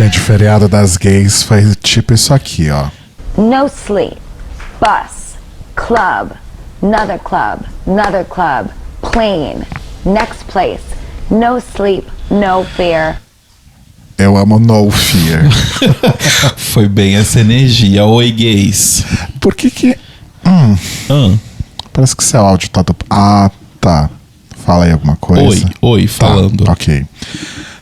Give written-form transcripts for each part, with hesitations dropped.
Gente, o feriado das gays foi tipo isso aqui, ó. No sleep, bus, club, another club, plane, next place, no sleep, no fear. Eu amo No Fear. Foi bem essa energia. Oi, gays. Por que Parece que seu áudio tá... Ah, tá. Fala aí alguma coisa. Oi, falando. Tá, ok.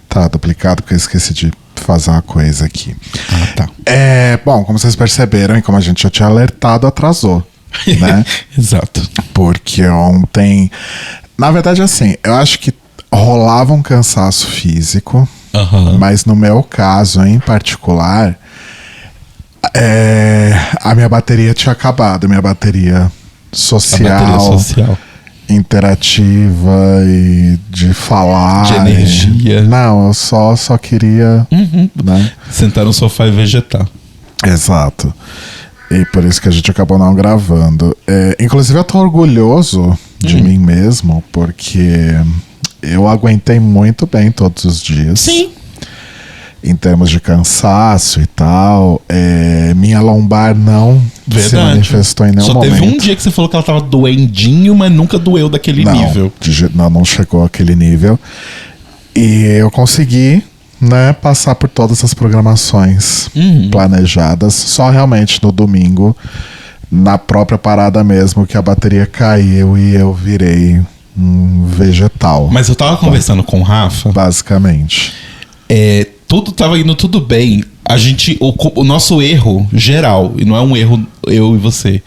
Tá duplicado porque eu esqueci de fazer uma coisa aqui. Ah, tá. Bom, como vocês perceberam e como a gente já tinha alertado, atrasou, né? Exato. Porque ontem... Na verdade, assim, eu acho que rolava um cansaço físico, mas no meu caso, em particular, a minha bateria tinha acabado. Minha bateria social, interativa e de falar. De energia. Não, eu só queria... né? Sentar no sofá e vegetar. Exato. E por isso que a gente acabou não gravando. Inclusive eu tô orgulhoso de mim mesmo, porque eu aguentei muito bem todos os dias. Sim. Em termos de cansaço e tal. Minha lombar não se manifestou em nenhum momento. Só teve um dia que você falou que ela tava doendinho, mas nunca doeu daquele nível. Não chegou àquele nível. E eu consegui, né, passar por todas as programações planejadas. Só realmente no domingo, na própria parada mesmo, que a bateria caiu e eu virei um vegetal. Mas eu tava conversando com o Rafa. Basicamente. Tudo tava indo tudo bem. O nosso erro geral, e não é um erro eu e você,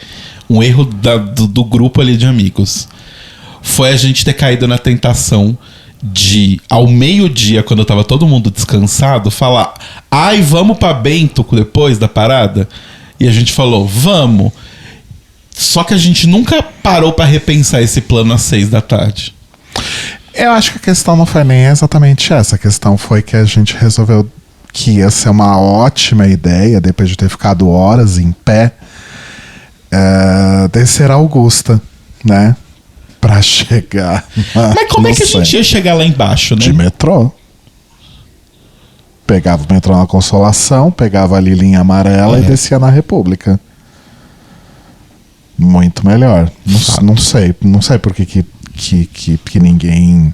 um erro do grupo ali de amigos, foi a gente ter caído na tentação de, ao meio-dia, quando tava todo mundo descansado, falar: ai, vamos pra Bento depois da parada? E a gente falou: vamos. Só que a gente nunca parou pra repensar esse plano às 6 da tarde. Eu acho que a questão não foi nem exatamente essa. A questão foi que a gente resolveu que ia ser uma ótima ideia, depois de ter ficado horas em pé, descer a Augusta, né? Pra chegar. Mas como é que a gente ia chegar lá embaixo, né? De metrô. Pegava o metrô na Consolação, pegava ali linha amarela e descia na República. Muito melhor. Não sei por que ninguém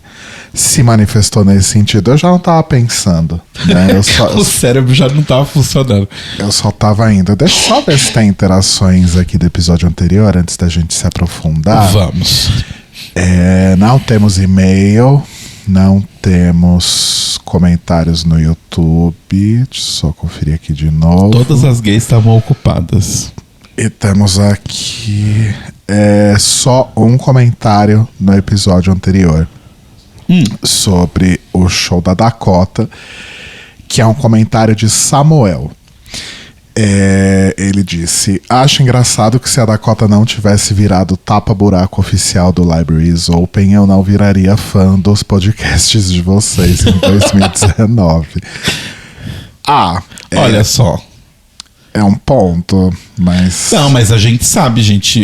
se manifestou nesse sentido. Eu já não tava pensando, né? O cérebro já não tava funcionando. Eu só tava indo. Deixa eu só ver se tem interações aqui do episódio anterior, antes da gente se aprofundar. Vamos. Não temos e-mail, não temos comentários no YouTube. Deixa eu só conferir aqui de novo. Todas as gays estavam ocupadas. E temos aqui só um comentário no episódio anterior sobre o show da Dakota, que é um comentário de Samuel. Ele disse: acho engraçado que se a Dakota não tivesse virado tapa-buraco oficial do Libraries Open, eu não viraria fã dos podcasts de vocês em 2019. Olha só. É um ponto, mas... Não, mas a gente sabe,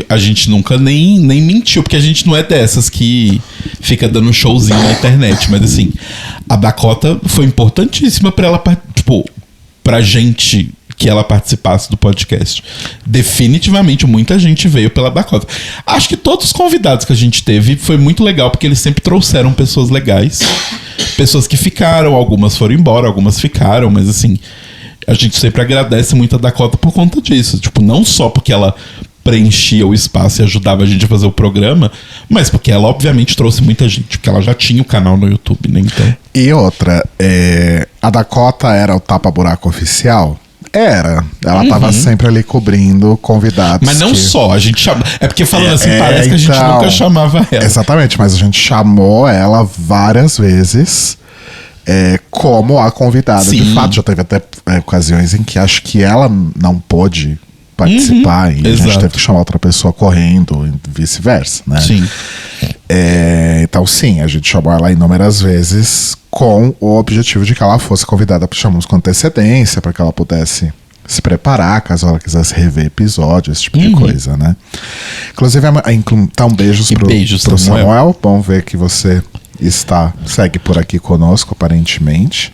a gente nunca nem mentiu, porque a gente não é dessas que fica dando showzinho na internet. Mas assim, a Dakota foi importantíssima pra ela, tipo, pra gente que ela participasse do podcast. Definitivamente, muita gente veio pela Dakota. Acho que todos os convidados que a gente teve foi muito legal, porque eles sempre trouxeram pessoas legais. Pessoas que ficaram, algumas foram embora, algumas ficaram, mas assim... A gente sempre agradece muito a Dakota por conta disso. Tipo, não só porque ela preenchia o espaço e ajudava a gente a fazer o programa, mas porque ela obviamente trouxe muita gente, porque ela já tinha o canal no YouTube, né? Então... E outra, a Dakota era o tapa-buraco oficial? Era. Ela tava sempre ali cobrindo convidados. Mas não só, a gente chama. É porque falando assim, parece que a gente nunca chamava ela. Exatamente, mas a gente chamou ela várias vezes. Como a convidada. Sim. De fato, já teve até ocasiões em que acho que ela não pôde participar e a gente teve que chamar outra pessoa correndo e vice-versa, né? Sim. Então sim, a gente chamou ela inúmeras vezes com o objetivo de que ela fosse convidada, chamamos com antecedência para que ela pudesse se preparar caso ela quisesse rever episódio, esse tipo de coisa, né? Inclusive, então beijos pro Samuel. Bom ver que você segue por aqui conosco, aparentemente.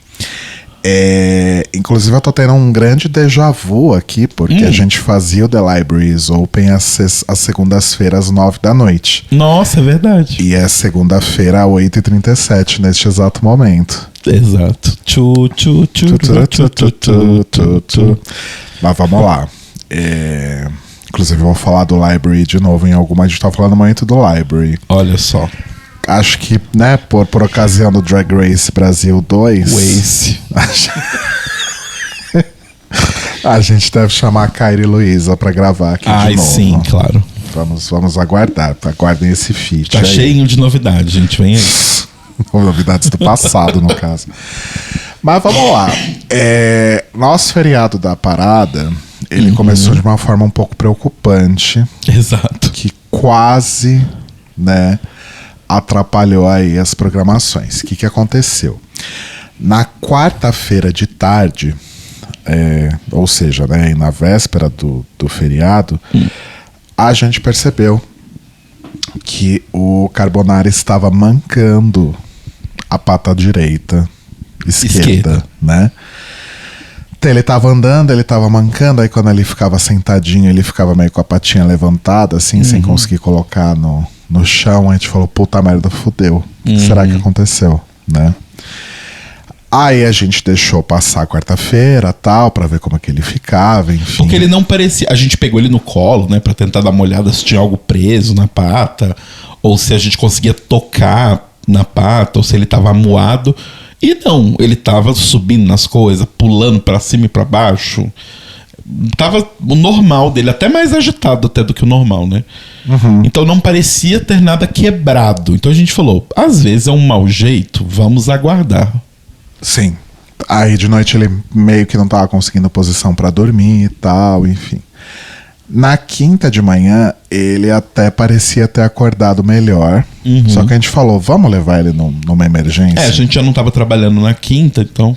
Inclusive eu tô tendo um grande déjà vu aqui, porque a gente fazia o The Library is Open às segundas-feiras às 9 da noite. Nossa, é verdade. E é segunda-feira às 8h37 neste exato momento. Exato. Mas vamos lá. Inclusive eu vou falar do Library de novo em alguma. A gente tá falando muito do Library. Olha só. Acho que, né, por ocasião do Drag Race Brasil 2. Waze. A gente deve chamar a Kyrie e Luísa pra gravar aqui de novo. Sim, claro. Vamos aguardar. Aguardem esse feat. Tá cheinho de novidade, gente. Vem aí. Novidades do passado, no caso. Mas vamos lá. Nosso feriado da parada, ele começou de uma forma um pouco preocupante. Exato. Que quase, né, atrapalhou aí as programações. O que aconteceu? Na quarta-feira de tarde, ou seja, né, na véspera do feriado, a gente percebeu que o Carbonara estava mancando a pata direita, esquerda, né? Então ele tava andando, ele tava mancando, aí quando ele ficava sentadinho, ele ficava meio com a patinha levantada, assim, sem conseguir colocar no chão. A gente falou, puta merda, fudeu. O que será que aconteceu, né? Aí a gente deixou passar quarta-feira, tal, pra ver como é que ele ficava, enfim. Porque ele não parecia... A gente pegou ele no colo, né, pra tentar dar uma olhada se tinha algo preso na pata, ou se a gente conseguia tocar na pata, ou se ele tava amuado. E não, ele tava subindo nas coisas, pulando pra cima e pra baixo. Tava o normal dele, até mais agitado até do que o normal, né? Então não parecia ter nada quebrado. Então a gente falou, às vezes é um mau jeito, vamos aguardar. Sim. Aí de noite ele meio que não tava conseguindo posição pra dormir e tal, enfim. Na quinta de manhã, ele até parecia ter acordado melhor. Só que a gente falou, vamos levar ele numa emergência? A gente já não tava trabalhando na quinta, então...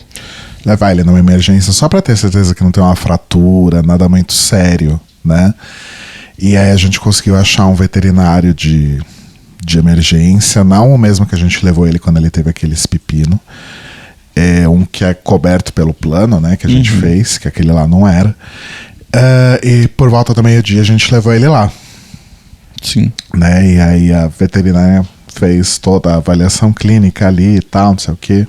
Levar ele numa emergência só pra ter certeza que não tem uma fratura, nada muito sério, né? E aí a gente conseguiu achar um veterinário de emergência, não o mesmo que a gente levou ele quando ele teve aqueles pepino. Um que é coberto pelo plano, né, que a gente fez, que aquele lá não era. E por volta do meio-dia a gente levou ele lá. Sim. Né, e aí a veterinária fez toda a avaliação clínica ali e tal, não sei o quê.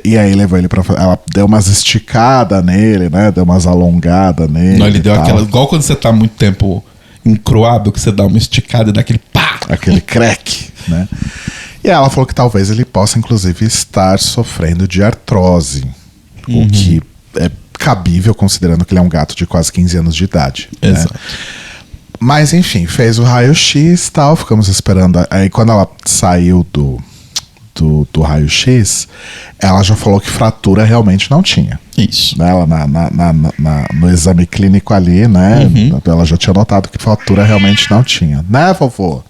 E aí levou ele pra... Ela deu umas esticadas nele, né, deu umas alongadas nele. Não, ele deu aquela... Igual quando você tá muito tempo encruado, que você dá uma esticada e dá aquele pá! Aquele crack, né? E ela falou que talvez ele possa, inclusive, estar sofrendo de artrose. O que é cabível, considerando que ele é um gato de quase 15 anos de idade. Exato. Né? Mas, enfim, fez o raio-x e tal. Ficamos esperando. Aí, quando ela saiu do raio-x, ela já falou que fratura realmente não tinha. Isso. Ela, no exame clínico ali, né? Ela já tinha notado que fratura realmente não tinha. Né, vovô?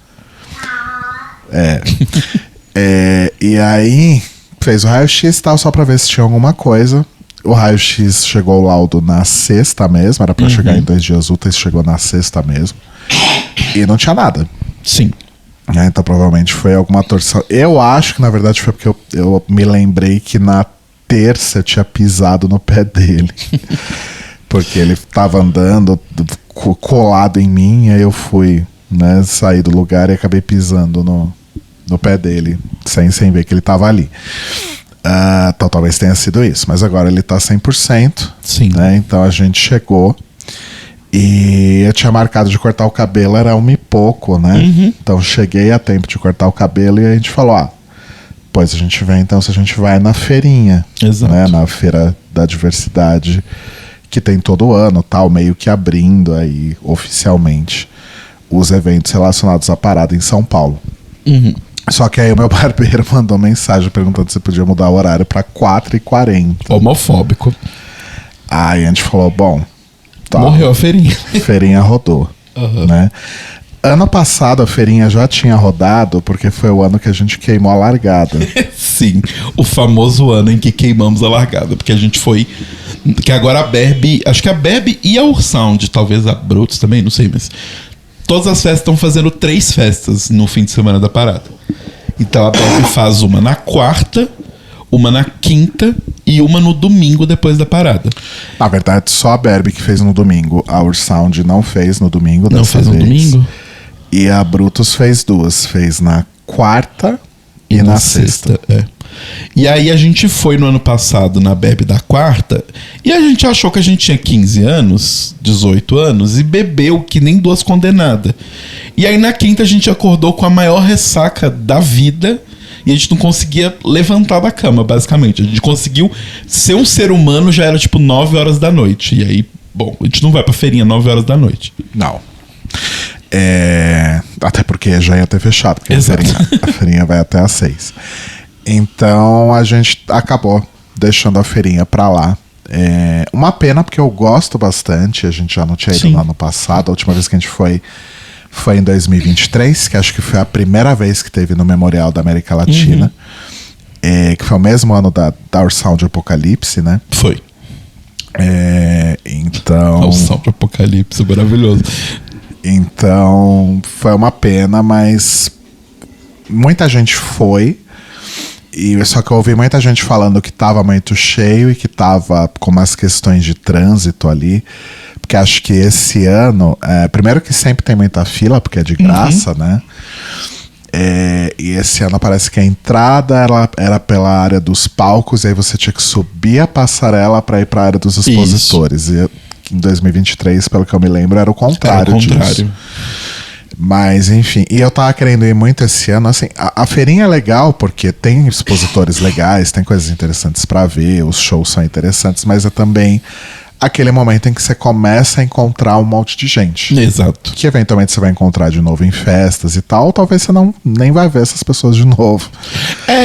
E aí fez o raio-x e tal, só pra ver se tinha alguma coisa. O raio-x chegou ao laudo na sexta mesmo, era pra chegar em 2 dias úteis, chegou na sexta mesmo. E não tinha nada. Sim. Então provavelmente foi alguma torção. Eu acho que na verdade foi porque eu me lembrei que na terça eu tinha pisado no pé dele. Porque ele tava andando colado em mim, aí eu fui, né, sair do lugar e acabei pisando no pé dele, sem ver que ele tava ali. Então talvez tenha sido isso, mas agora ele tá 100%. Sim. Né? Então a gente chegou e eu tinha marcado de cortar o cabelo, era 1 e pouco, né? Então cheguei a tempo de cortar o cabelo e a gente falou, pois a gente vem, então se a gente vai na feirinha. Exato. Né? Na Feira da Diversidade, que tem todo ano, tal, meio que abrindo aí oficialmente os eventos relacionados à parada em São Paulo. Só que aí o meu barbeiro mandou mensagem perguntando se podia mudar o horário pra 4h40. Homofóbico. Aí a gente falou, bom, tá, morreu a feirinha. Feirinha rodou, né? Ano passado a feirinha já tinha rodado, porque foi o ano que a gente queimou a largada. Sim, o famoso ano em que queimamos a largada, porque a gente foi... Que agora a Barbie... Acho que a Barbie e a Ursound, talvez a Brutus também, não sei, mas... Todas as festas estão fazendo 3 festas no fim de semana da parada. Então a Barbie faz uma na quarta, uma na quinta e uma no domingo depois da parada. Na verdade, só a Barbie que fez no domingo. A Ursound não fez no domingo dessa Não fez vez. no domingo? E a Brutus fez duas. Fez na quarta e na sexta. E aí a gente foi no ano passado na Bebe da quarta e a gente achou que a gente tinha 15 anos, 18 anos e bebeu que nem duas condenadas. E aí na quinta a gente acordou com a maior ressaca da vida e a gente não conseguia levantar da cama, basicamente. A gente conseguiu ser um ser humano, já era tipo 9 horas da noite. E aí, bom, a gente não vai pra feirinha 9 horas da noite. Não. Até porque já ia ter fechado, porque Exato. a feirinha vai até às 6. Então a gente acabou deixando a feirinha pra lá. Uma pena, porque eu gosto bastante. A gente já não tinha ido Sim. lá no passado. A última vez que a gente foi em 2023, que acho que foi a primeira vez que teve no Memorial da América Latina. Que foi o mesmo ano da Ursound Apocalipse, né? Foi. Então... O Som de Apocalipse, maravilhoso. Então, foi uma pena, mas muita gente foi. Só que eu ouvi muita gente falando que tava muito cheio e que tava com umas questões de trânsito ali. Porque acho que esse ano... primeiro que sempre tem muita fila, porque é de graça, né? E esse ano parece que a entrada era pela área dos palcos, e aí você tinha que subir a passarela para ir para a área dos expositores. E em 2023, pelo que eu me lembro, era o contrário disso. Mas, enfim, e eu tava querendo ir muito esse ano. Assim, a feirinha é legal porque tem expositores legais, tem coisas interessantes para ver, os shows são interessantes, mas é também aquele momento em que você começa a encontrar um monte de gente. Exato. Que eventualmente você vai encontrar de novo em festas e tal, ou talvez você nem vai ver essas pessoas de novo.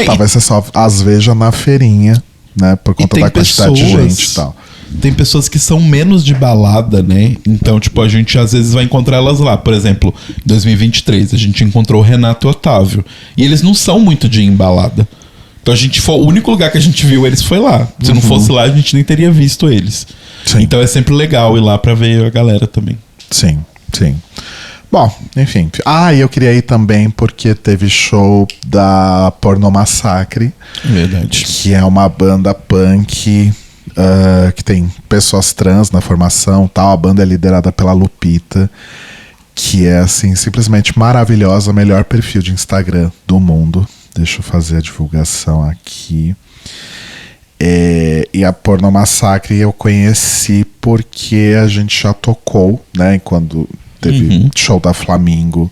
Talvez você só as veja na feirinha, né? Por conta da quantidade de gente e tal. Tem pessoas que são menos de balada, né? Então, tipo, a gente às vezes vai encontrar elas lá. Por exemplo, em 2023, a gente encontrou o Renato e o Otávio. E eles não são muito de ir em balada. Então, o único lugar que a gente viu eles foi lá. Se não fosse lá, a gente nem teria visto eles. Sim. Então, é sempre legal ir lá pra ver a galera também. Sim, sim. Bom, enfim. E eu queria ir também porque teve show da Porno Massacre. Verdade. Que é uma banda punk... que tem pessoas trans na formação, tal. A banda é liderada pela Lupita, que é assim simplesmente maravilhosa, melhor perfil de Instagram do mundo. Deixa eu fazer a divulgação aqui. E a Porno Massacre eu conheci porque a gente já tocou, né? Quando teve show da Flamingo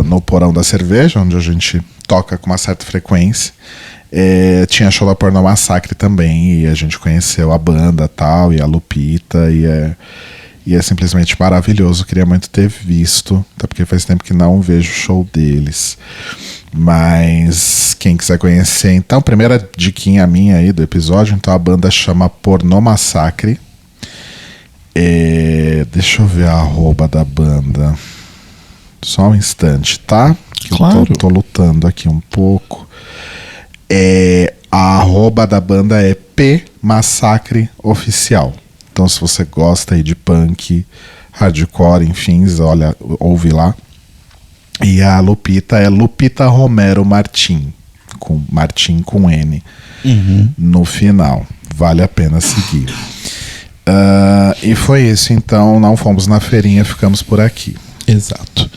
no Porão da Cerveja, onde a gente toca com uma certa frequência. Tinha show da Porno Massacre também, e a gente conheceu a banda tal, e a Lupita, e é simplesmente maravilhoso. Queria muito ter visto, até porque faz tempo que não vejo o show deles. Mas quem quiser conhecer, então, primeira diquinha minha aí do episódio, então a banda chama Porno Massacre. Deixa eu ver a arroba da banda. Só um instante, tá? Claro. Eu tô lutando aqui um pouco. A arroba da banda é P Massacre Oficial. Então, se você gosta aí de punk, hardcore, enfim, olha, ouve lá. E a Lupita é Lupita Romero Martim, Martim com N no final. Vale a pena seguir. E foi isso, então. Não fomos na feirinha, ficamos por aqui. Exato.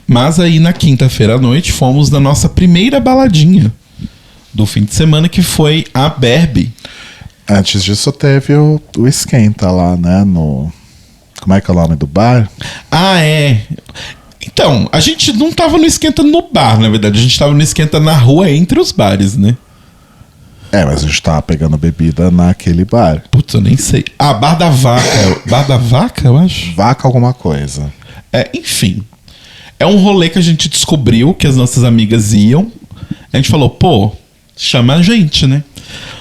Mas aí na quinta-feira à noite fomos na nossa primeira baladinha do fim de semana, que foi a Barbie. Antes disso teve o Esquenta lá, né? Como é que é o nome do bar? Então, a gente não tava no Esquenta no bar, na verdade. A gente tava no Esquenta na rua entre os bares, né? Mas a gente tava pegando bebida naquele bar. Putz, eu nem sei. Bar da Vaca. Bar da Vaca, eu acho? Vaca alguma coisa. Enfim. É um rolê que a gente descobriu que as nossas amigas iam. A gente falou, chama a gente, né?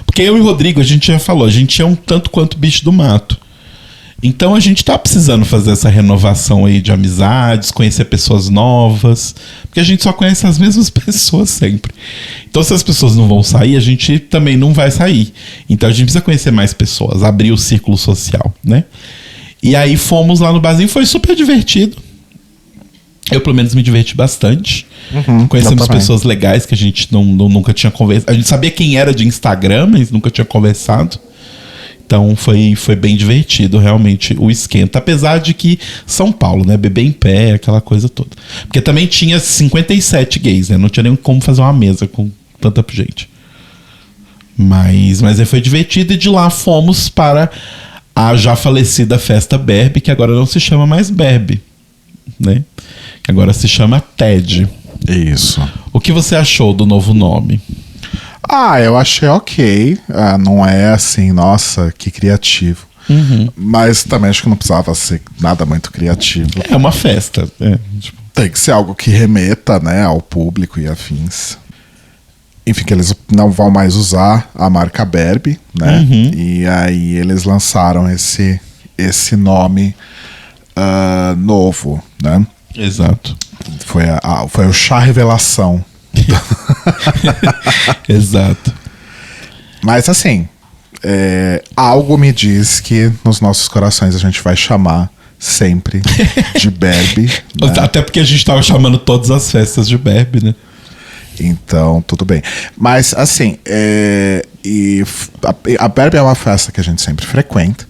Porque eu e o Rodrigo, a gente já falou, a gente é um tanto quanto bicho do mato. Então a gente tá precisando fazer essa renovação aí de amizades, conhecer pessoas novas, porque a gente só conhece as mesmas pessoas sempre. Então se as pessoas não vão sair, a gente também não vai sair. Então a gente precisa conhecer mais pessoas, abrir o círculo social, né? E aí fomos lá no barzinho, foi super divertido. Eu, pelo menos, me diverti bastante. Conhecemos pessoas legais que a gente nunca tinha conversado. A gente sabia quem era de Instagram, mas nunca tinha conversado. Então foi bem divertido, realmente, o esquenta. Apesar de que São Paulo, né? Beber em pé, aquela coisa toda. Porque também tinha 57 gays, né? Não tinha nem como fazer uma mesa com tanta gente. Mas aí foi divertido, e de lá fomos para a já falecida Festa Barbie, que agora não se chama mais Barbie, né? Agora se chama TED. Isso. O que você achou do novo nome? Eu achei ok. Não é assim, nossa, que criativo. Mas também acho que não precisava ser nada muito criativo. É uma festa. Tem que ser algo que remeta, né, ao público e afins. Enfim, que eles não vão mais usar a marca Barbie, né? E aí eles lançaram esse nome novo, né? Exato. Foi o chá revelação. Exato. Mas assim, algo me diz que nos nossos corações a gente vai chamar sempre de Barbie, né? Até porque a gente tava chamando todas as festas de Barbie, né? Então, tudo bem. Mas, assim, a Barbie é uma festa que a gente sempre frequenta.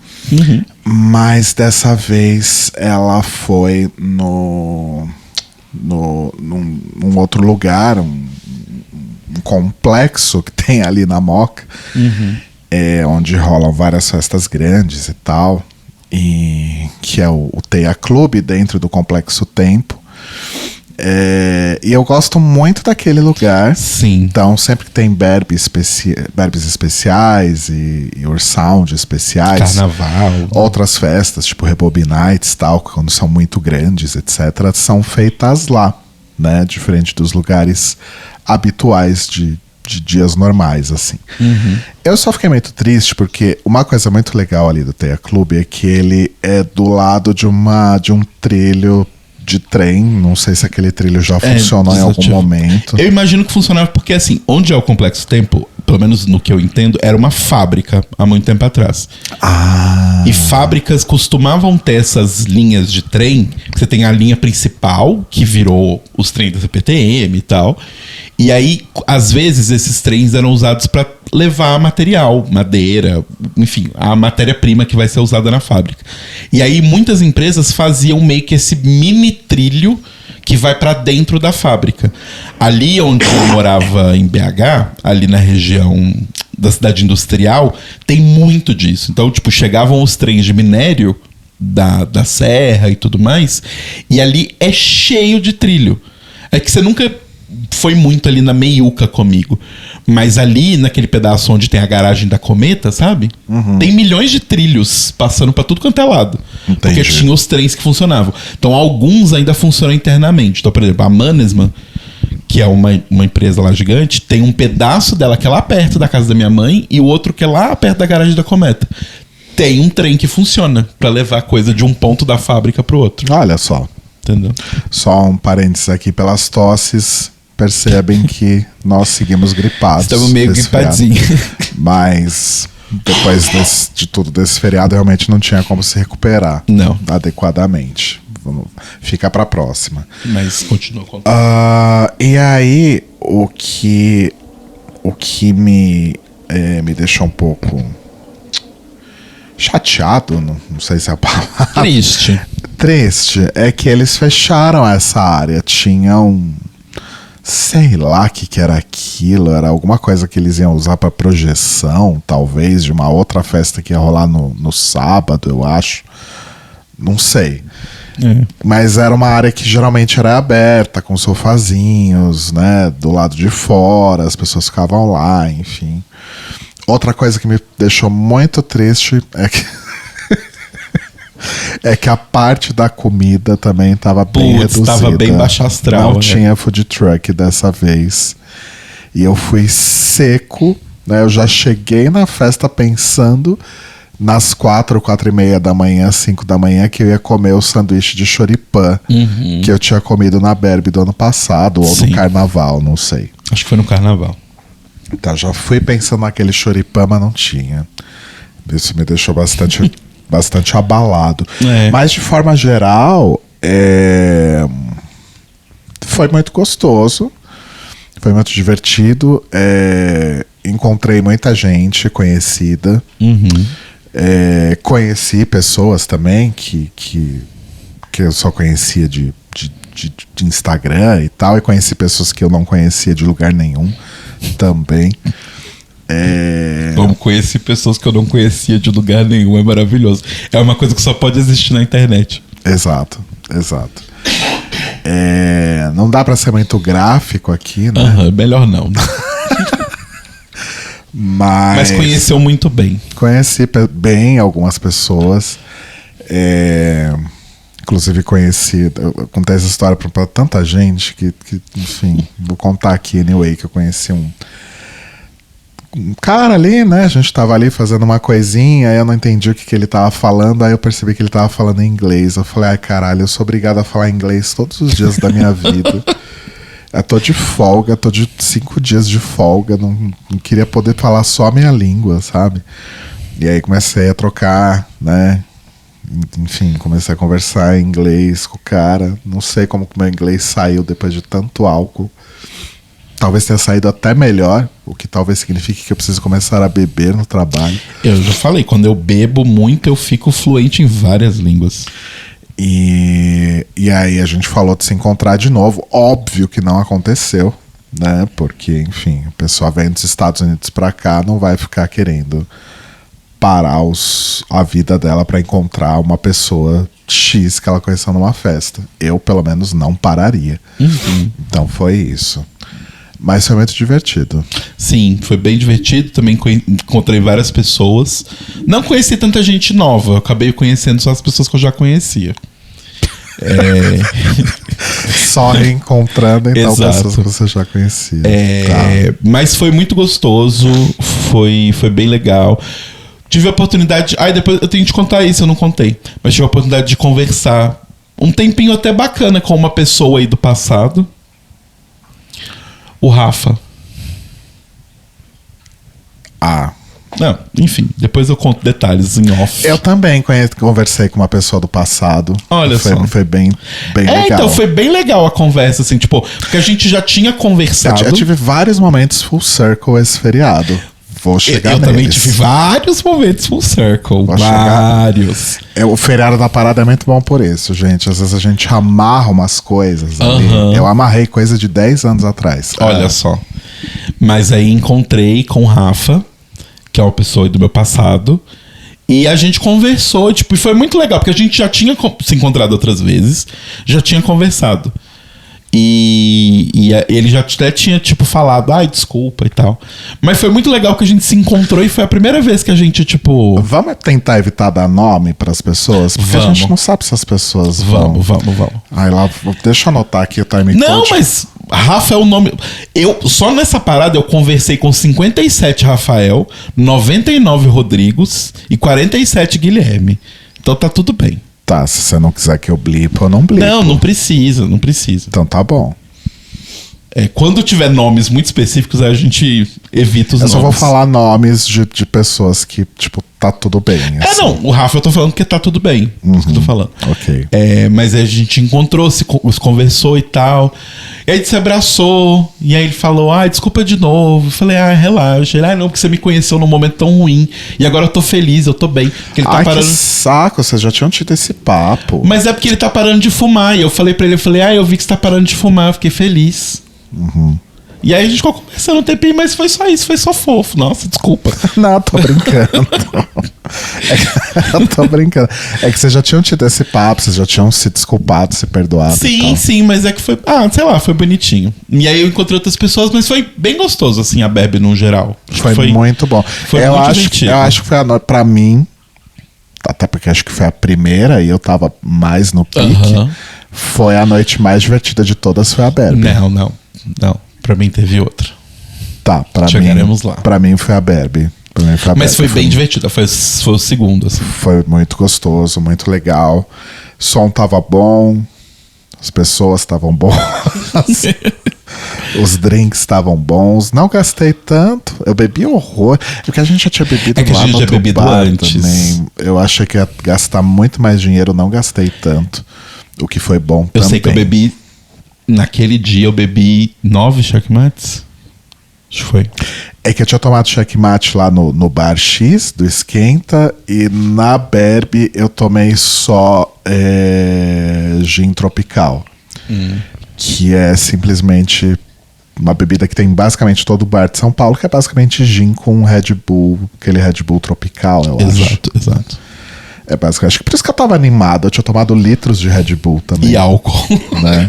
Mas dessa vez ela foi num outro lugar, um complexo que tem ali na Moca, onde rolam várias festas grandes e tal, e que é o Teia Clube, dentro do Complexo Tempo. E eu gosto muito daquele lugar. Sim. Então, sempre que tem Barbies especiais e Ursound especiais, Carnaval, outras festas, tipo Rebobi Nights, tal, quando são muito grandes, etc., são feitas lá, né? Diferente dos lugares habituais de dias normais, assim. Eu só fiquei muito triste porque uma coisa muito legal ali do Teia Clube é que ele é do lado de um trilho de trem. Não sei se aquele trilho já funcionou em algum momento. Eu imagino que funcionava porque, assim, onde é o Complexo Tempo, pelo menos no que eu entendo, era uma fábrica há muito tempo atrás. E fábricas costumavam ter essas linhas de trem. Você tem a linha principal, que virou os trens da CPTM e tal. E aí, às vezes, esses trens eram usados para levar material, madeira, enfim, a matéria-prima que vai ser usada na fábrica. E aí, muitas empresas faziam meio que esse mini trilho que vai para dentro da fábrica. Ali onde eu morava em BH, ali na região da cidade industrial, tem muito disso. Então, tipo, chegavam os trens de minério da serra e tudo mais, e ali é cheio de trilho. É que você nunca foi muito ali na meiuca comigo, mas ali naquele pedaço onde tem a garagem da Cometa, sabe? Tem milhões de trilhos passando pra tudo quanto é lado. Entendi. Porque tinha os trens que funcionavam. Então alguns ainda funcionam internamente. Então, por exemplo, a Mannesmann, que é uma empresa lá gigante, tem um pedaço dela que é lá perto da casa da minha mãe e o outro que é lá perto da garagem da Cometa. Tem um trem que funciona pra levar coisa de um ponto da fábrica pro outro. Olha só. Entendeu? Só um parênteses aqui pelas tosses. Percebem que nós seguimos gripados. Estamos meio gripadinhos. Mas depois de tudo desse feriado, realmente não tinha como se recuperar. Não. Adequadamente. Fica pra próxima. Mas continua contando. E aí, o que me deixou um pouco chateado, não sei se é a palavra. Triste é que eles fecharam essa área. Tinham, sei lá o que era aquilo, era alguma coisa que eles iam usar para projeção, talvez, de uma outra festa que ia rolar no sábado, eu acho. Não sei. Mas era uma área que geralmente era aberta, com sofazinhos, né, do lado de fora, as pessoas ficavam lá, enfim. Outra coisa que me deixou muito triste é que a parte da comida também estava bem reduzida. Estava bem baixa astral. Não tinha food truck dessa vez. E eu fui seco, né? Eu já cheguei na festa pensando nas 4h30 da manhã, 5 da manhã, que eu ia comer o sanduíche de choripã que eu tinha comido na Barbie do ano passado, ou no carnaval, não sei. Acho que foi no carnaval. Então, já fui pensando naquele choripã, mas não tinha. Isso me deixou bastante abalado. Mas, de forma geral, Foi muito gostoso. Foi muito divertido. Encontrei muita gente conhecida. Conheci pessoas também que eu só conhecia de Instagram e tal. E conheci pessoas que eu não conhecia de lugar nenhum também. Como conheci pessoas que eu não conhecia de lugar nenhum, é maravilhoso. É uma coisa que só pode existir na internet. Exato. Não dá pra ser muito gráfico aqui, né? Melhor não. Mas conheceu muito bem. Conheci bem algumas pessoas. Inclusive eu contei essa história pra tanta gente que, enfim, vou contar aqui anyway, que eu conheci um cara ali, né? A gente tava ali fazendo uma coisinha, aí eu não entendi o que ele tava falando, aí eu percebi que ele tava falando em inglês. Eu falei, ai caralho, eu sou obrigado a falar inglês todos os dias da minha vida. Eu tô de folga, tô de 5 dias de folga, não queria poder falar só a minha língua, sabe? E aí comecei a trocar, né? Enfim, comecei a conversar em inglês com o cara. Não sei como que meu inglês saiu depois de tanto álcool. Talvez tenha saído até melhor, o que talvez signifique que eu preciso começar a beber no trabalho. Eu já falei, quando eu bebo muito, eu fico fluente em várias línguas. E aí a gente falou de se encontrar de novo. Óbvio que não aconteceu, né? Porque, enfim, a pessoa vem dos Estados Unidos pra cá, não vai ficar querendo parar a vida dela pra encontrar uma pessoa X que ela conheceu numa festa. Eu, pelo menos, não pararia. Então foi isso. Mas foi muito divertido. Sim, foi bem divertido. Também encontrei várias pessoas. Não conheci tanta gente nova. Eu acabei conhecendo só as pessoas que eu já conhecia. Só reencontrando, então, Exato. pessoas que você já conhecia. Mas foi muito gostoso. Foi bem legal. Tive a oportunidade... depois eu tenho que te contar isso, eu não contei. Mas tive a oportunidade de conversar um tempinho até bacana com uma pessoa aí do passado. O Rafa. Não, enfim, depois eu conto detalhes em off. Eu também conversei com uma pessoa do passado. Olha só. Foi bem legal. Então foi bem legal a conversa, assim, tipo, porque a gente já tinha conversado. Eu tive vários momentos full circle esse feriado. Vou chegar neles. Eu também tive vários momentos full circle. Vários. O feriado da parada é muito bom por isso, gente. Às vezes a gente amarra umas coisas ali. Eu amarrei coisa de 10 anos atrás. Olha só. Mas aí encontrei com o Rafa, que é uma pessoa do meu passado, e a gente conversou, tipo, e foi muito legal, porque a gente já tinha se encontrado outras vezes, já tinha conversado. E ele já até tinha, tipo, falado, desculpa e tal. Mas foi muito legal que a gente se encontrou e foi a primeira vez que a gente, tipo... Vamos tentar evitar dar nome pras pessoas? Porque a gente não sabe se as pessoas vão... Vamos. Deixa eu anotar aqui o time code. Não, mas Rafa é o nome... Só nessa parada eu conversei com 57 Rafael, 99 Rodrigos e 47 Guilherme. Então tá tudo bem. Tá, se você não quiser que eu blipo, eu não blipo. Não precisa. Então tá bom. Quando tiver nomes muito específicos, aí a gente evita os nomes. Eu só vou falar nomes de pessoas que, tipo, tá tudo bem. Assim. Não, o Rafa eu tô falando que tá tudo bem. Isso que eu tô falando. Ok. Mas aí a gente encontrou, se conversou e tal. E aí a gente se abraçou. E aí ele falou, desculpa de novo. Eu falei, relaxa. Ele, não, porque você me conheceu num momento tão ruim. E agora eu tô feliz, eu tô bem. Porque ele tá parando... que saco, vocês já tinham tido esse papo. Mas é porque ele tá parando de fumar. E eu falei pra ele, eu vi que você tá parando de fumar. Eu fiquei feliz. E aí a gente ficou conversando um tempinho, mas foi só isso, foi só fofo. Nossa, desculpa. Não, tô brincando. Eu tô brincando. É que vocês já tinham tido esse papo, vocês já tinham se desculpado, se perdoado. Sim, mas é que foi. Sei lá, foi bonitinho. E aí eu encontrei outras pessoas, mas foi bem gostoso, assim, a Bebe no geral. Foi muito bom. Foi muito divertido. Eu acho que foi a noite, pra mim, até porque acho que foi a primeira e eu tava mais no pique. Foi a noite mais divertida de todas, foi a Bebe. Não. Pra mim teve outra. Tá, chegaremos lá. Pra mim foi a Barbie. Mas foi bem divertida, foi o segundo, assim. Foi muito gostoso, muito legal. O som tava bom, as pessoas estavam boas, os drinks estavam bons. Não gastei tanto, eu bebi horror. Porque a gente já tinha bebido lá no outro bar. A gente já bebido antes. Também. Eu achei que ia gastar muito mais dinheiro, não gastei tanto. O que foi bom também. Eu sei que eu bebi naquele dia eu bebi 9 checkmates. Acho que foi. É que eu tinha tomado checkmate lá no bar X do Esquenta e na Berbe eu tomei só gin tropical. Que é simplesmente uma bebida que tem basicamente todo o bar de São Paulo, que é basicamente gin com Red Bull, aquele Red Bull tropical, eu acho. Exato. É basicamente, acho que por isso que eu tava animado, eu tinha tomado litros de Red Bull também. E álcool. Né?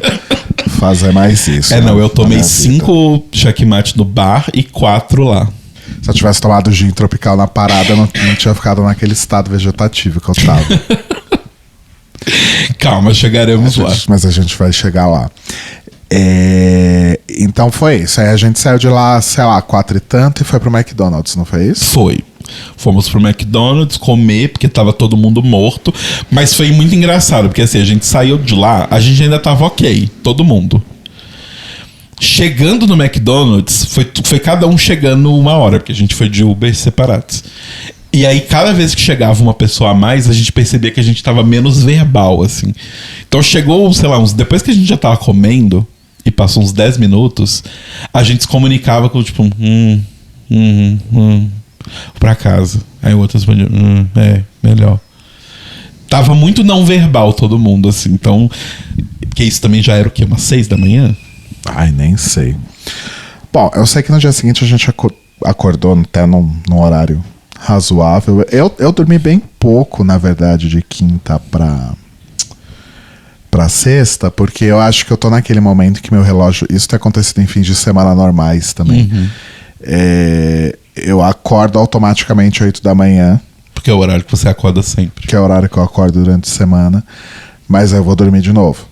Fazer mais isso. Não, eu na tomei minha 5 checkmate no bar e 4 lá. Se eu tivesse tomado gin tropical na parada, eu não tinha ficado naquele estado vegetativo que eu tava. Calma, chegaremos lá. Mas a gente vai chegar lá. Então foi isso. Aí a gente saiu de lá, sei lá, 4 e tanto e foi pro McDonald's, não foi isso? Foi. Fomos pro McDonald's comer, porque tava todo mundo morto. Mas foi muito engraçado, porque assim, a gente saiu de lá, a gente ainda tava ok, todo mundo. Chegando no McDonald's, foi cada um chegando 1 hora, porque a gente foi de Uber separados. E aí, cada vez que chegava uma pessoa a mais, a gente percebia que a gente tava menos verbal, assim. Então chegou, sei lá, depois que a gente já tava comendo, e passou uns 10 minutos, a gente se comunicava com tipo, pra casa. Aí o outro respondia, melhor. Tava muito não verbal todo mundo, assim. Então, que isso também já era o quê? Umas 6 da manhã? Ai, nem sei. Bom, eu sei que no dia seguinte a gente acordou até num horário razoável. Eu dormi bem pouco, na verdade, de quinta pra sexta, porque eu acho que eu tô naquele momento que meu relógio... Isso tem acontecido em fins de semana normais também. Eu acordo automaticamente 8 da manhã. Porque é o horário que você acorda sempre. Que é o horário que eu acordo durante a semana. Mas aí eu vou dormir de novo.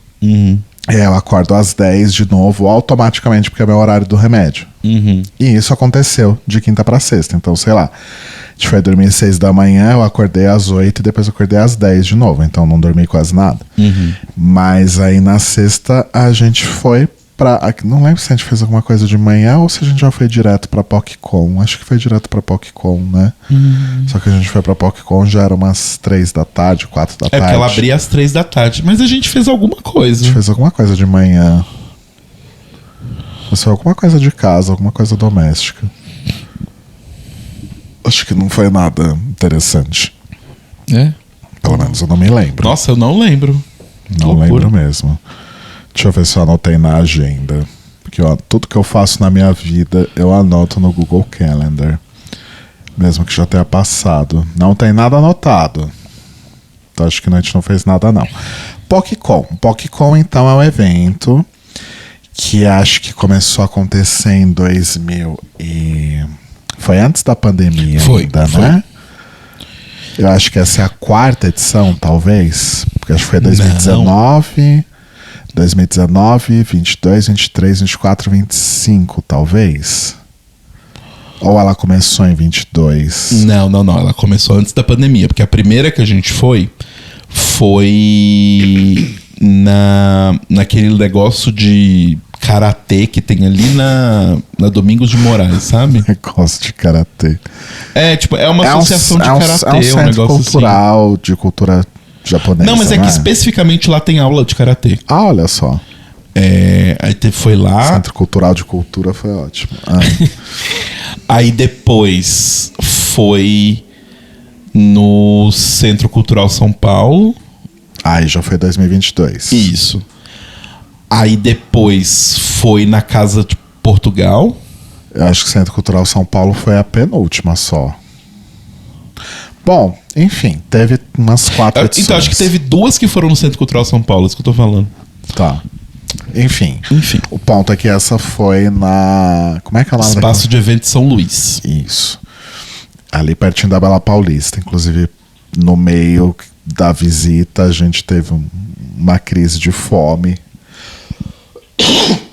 Eu acordo às 10 de novo, automaticamente, porque é meu horário do remédio. E isso aconteceu de quinta pra sexta. Então, sei lá, a gente foi dormir às 6 da manhã, eu acordei às 8 e depois eu acordei às 10 de novo. Então não dormi quase nada. Mas aí na sexta a gente foi pra... Não lembro se a gente fez alguma coisa de manhã ou se a gente já foi direto pra PocCon. Acho que foi direto pra PocCon, né? Só que a gente foi pra PocCon já era umas 3 da tarde, 4 da tarde. É porque ela abria às 3 da tarde. Mas a gente fez alguma coisa. A gente fez alguma coisa de manhã. Mas foi alguma coisa de casa, alguma coisa doméstica. Acho que não foi nada interessante. Pelo menos eu não me lembro. Nossa, eu não lembro. Não lembro mesmo. Deixa eu ver se eu anotei na agenda. Porque tudo que eu faço na minha vida eu anoto no Google Calendar. Mesmo que já tenha passado. Não tem nada anotado. Então acho que a gente não fez nada não. PocCon. PocCon então é um evento que acho que começou a acontecer em 2000 e... Foi antes da pandemia ainda, né? Eu acho que essa é a 4ª edição, talvez. Porque acho que foi 2019, 22, 23, 24, 25, talvez. Ou ela começou em 22? Não. Ela começou antes da pandemia. Porque a primeira que a gente foi naquele negócio de karatê que tem ali na Domingos de Moraes, sabe? Negócio de karatê. É uma associação de karatê, é um centro negócio cultural assim. De cultura japonesa. Não, mas é que especificamente lá tem aula de karatê. Ah, olha só. Aí foi lá. Centro Cultural de Cultura foi ótimo. Aí depois foi no Centro Cultural São Paulo. Aí já foi 2022. Isso. Aí depois foi na Casa de Portugal. Eu acho que o Centro Cultural São Paulo foi a penúltima só. Bom, enfim, teve umas 4 edições. Então, acho que teve 2 que foram no Centro Cultural São Paulo, é isso que eu tô falando. Tá. Enfim. O ponto é que essa foi na... Como é que é o nome? Espaço de Evento São Luís. Isso. Ali pertinho da Bela Paulista. Inclusive, no meio da visita, a gente teve uma crise de fome.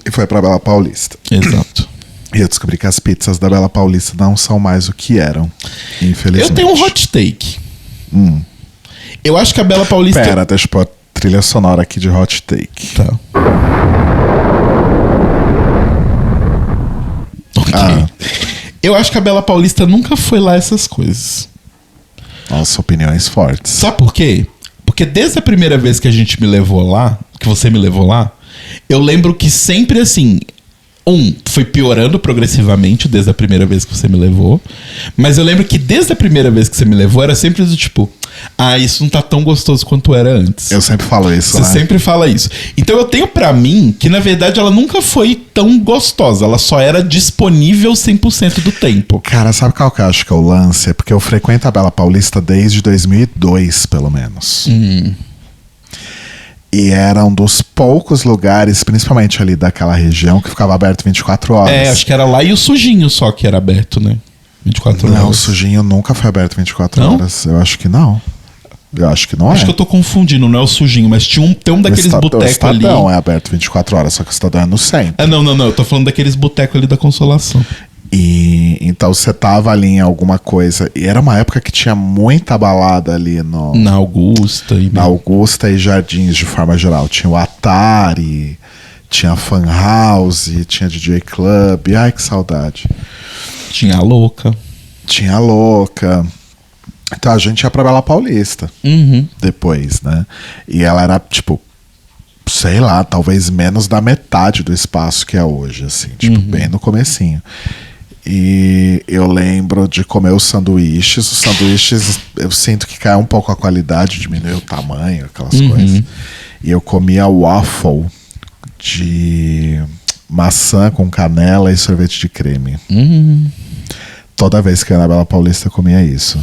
E foi pra Bela Paulista. Exato. E eu descobri que as pizzas da Bela Paulista não são mais o que eram, infelizmente. Eu tenho um hot take. Eu acho que a Bela Paulista... Pera, deixa eu pôr a trilha sonora aqui de hot take. Tá. Ok. Eu acho que a Bela Paulista nunca foi lá essas coisas. Nossa, opiniões fortes. Sabe por quê? Porque desde a primeira vez que a gente me levou lá, que você me levou lá, Eu lembro que sempre assim... foi piorando progressivamente desde a primeira vez que você me levou. Mas eu lembro que desde a primeira vez que você me levou, era sempre do tipo... isso não tá tão gostoso quanto era antes. Eu sempre falo isso, Você sempre fala isso. Então eu tenho pra mim que, na verdade, ela nunca foi tão gostosa. Ela só era disponível 100% do tempo. Cara, sabe qual que eu acho que é o lance? É porque eu frequento a Bela Paulista desde 2002, pelo menos. E era um dos poucos lugares, principalmente ali daquela região, que ficava aberto 24 horas. Acho que era lá e o Sujinho só que era aberto, né? 24 horas. Não, o Sujinho nunca foi aberto 24 não? horas. Eu acho que não. Eu acho que não Acho que eu tô confundindo, não é o Sujinho, mas tem um daqueles botecos ali. O Estadão é aberto 24 horas, só que o Estadão é no centro. Não, eu tô falando daqueles botecos ali da Consolação. E então você tava ali em alguma coisa. E era uma época que tinha muita balada ali na Augusta. Na Augusta e Jardins, de forma geral. Tinha o Atari, tinha a Fan House, tinha DJ Club. Ai, que saudade. Tinha a Louca. Então a gente ia pra Bela Paulista depois, né? E ela era, tipo, sei lá, talvez menos da metade do espaço que é hoje, assim. Tipo, bem no comecinho. E eu lembro de comer os sanduíches. Os sanduíches, eu sinto que cai um pouco a qualidade, diminuiu o tamanho, aquelas coisas. E eu comia waffle de maçã com canela e sorvete de creme. Toda vez que eu ia na Bela Paulista eu comia isso.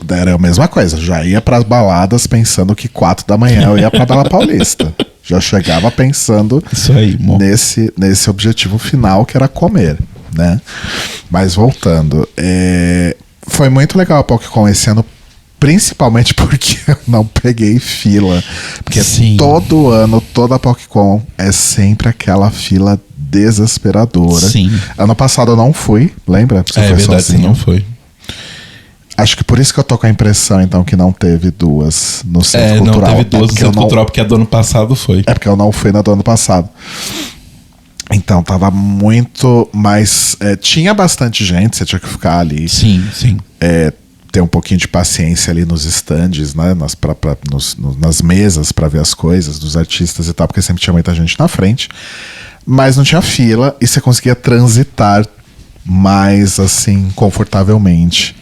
Era a mesma coisa. Já ia pras baladas pensando que 4 da manhã eu ia pra Bela Paulista. Já chegava pensando isso aí, nesse objetivo final, que era comer, né? Mas voltando, foi muito legal a PocCon esse ano, principalmente porque eu não peguei fila. Porque todo ano, toda a PocCon é sempre aquela fila desesperadora. Ano passado eu não fui, lembra? Você foi verdade, sozinho. você não foi. Acho que por isso que eu tô com a impressão, então, que não teve duas no Centro Cultural. Não teve duas no Centro Cultural, porque a do ano passado foi. É porque eu não fui na do ano passado. Então, tava muito mais... tinha bastante gente, você tinha que ficar ali. Sim. Ter um pouquinho de paciência ali nos stands, né? Nas mesas pra ver as coisas dos artistas e tal, porque sempre tinha muita gente na frente. Mas não tinha fila e você conseguia transitar mais, assim, confortavelmente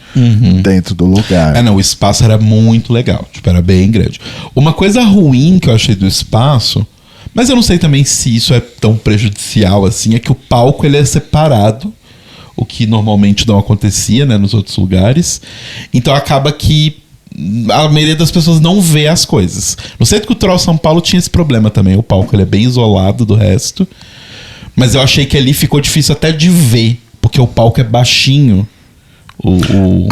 dentro do lugar. O espaço era muito legal, tipo, era bem grande. Uma coisa ruim que eu achei do espaço, mas eu não sei também se isso é tão prejudicial assim, é que o palco ele é separado, o que normalmente não acontecia, né, nos outros lugares. Então acaba que a maioria das pessoas não vê as coisas. No Centro Cultural São Paulo tinha esse problema também, o palco ele é bem isolado do resto, mas eu achei que ali ficou difícil até de ver, porque o palco é baixinho, o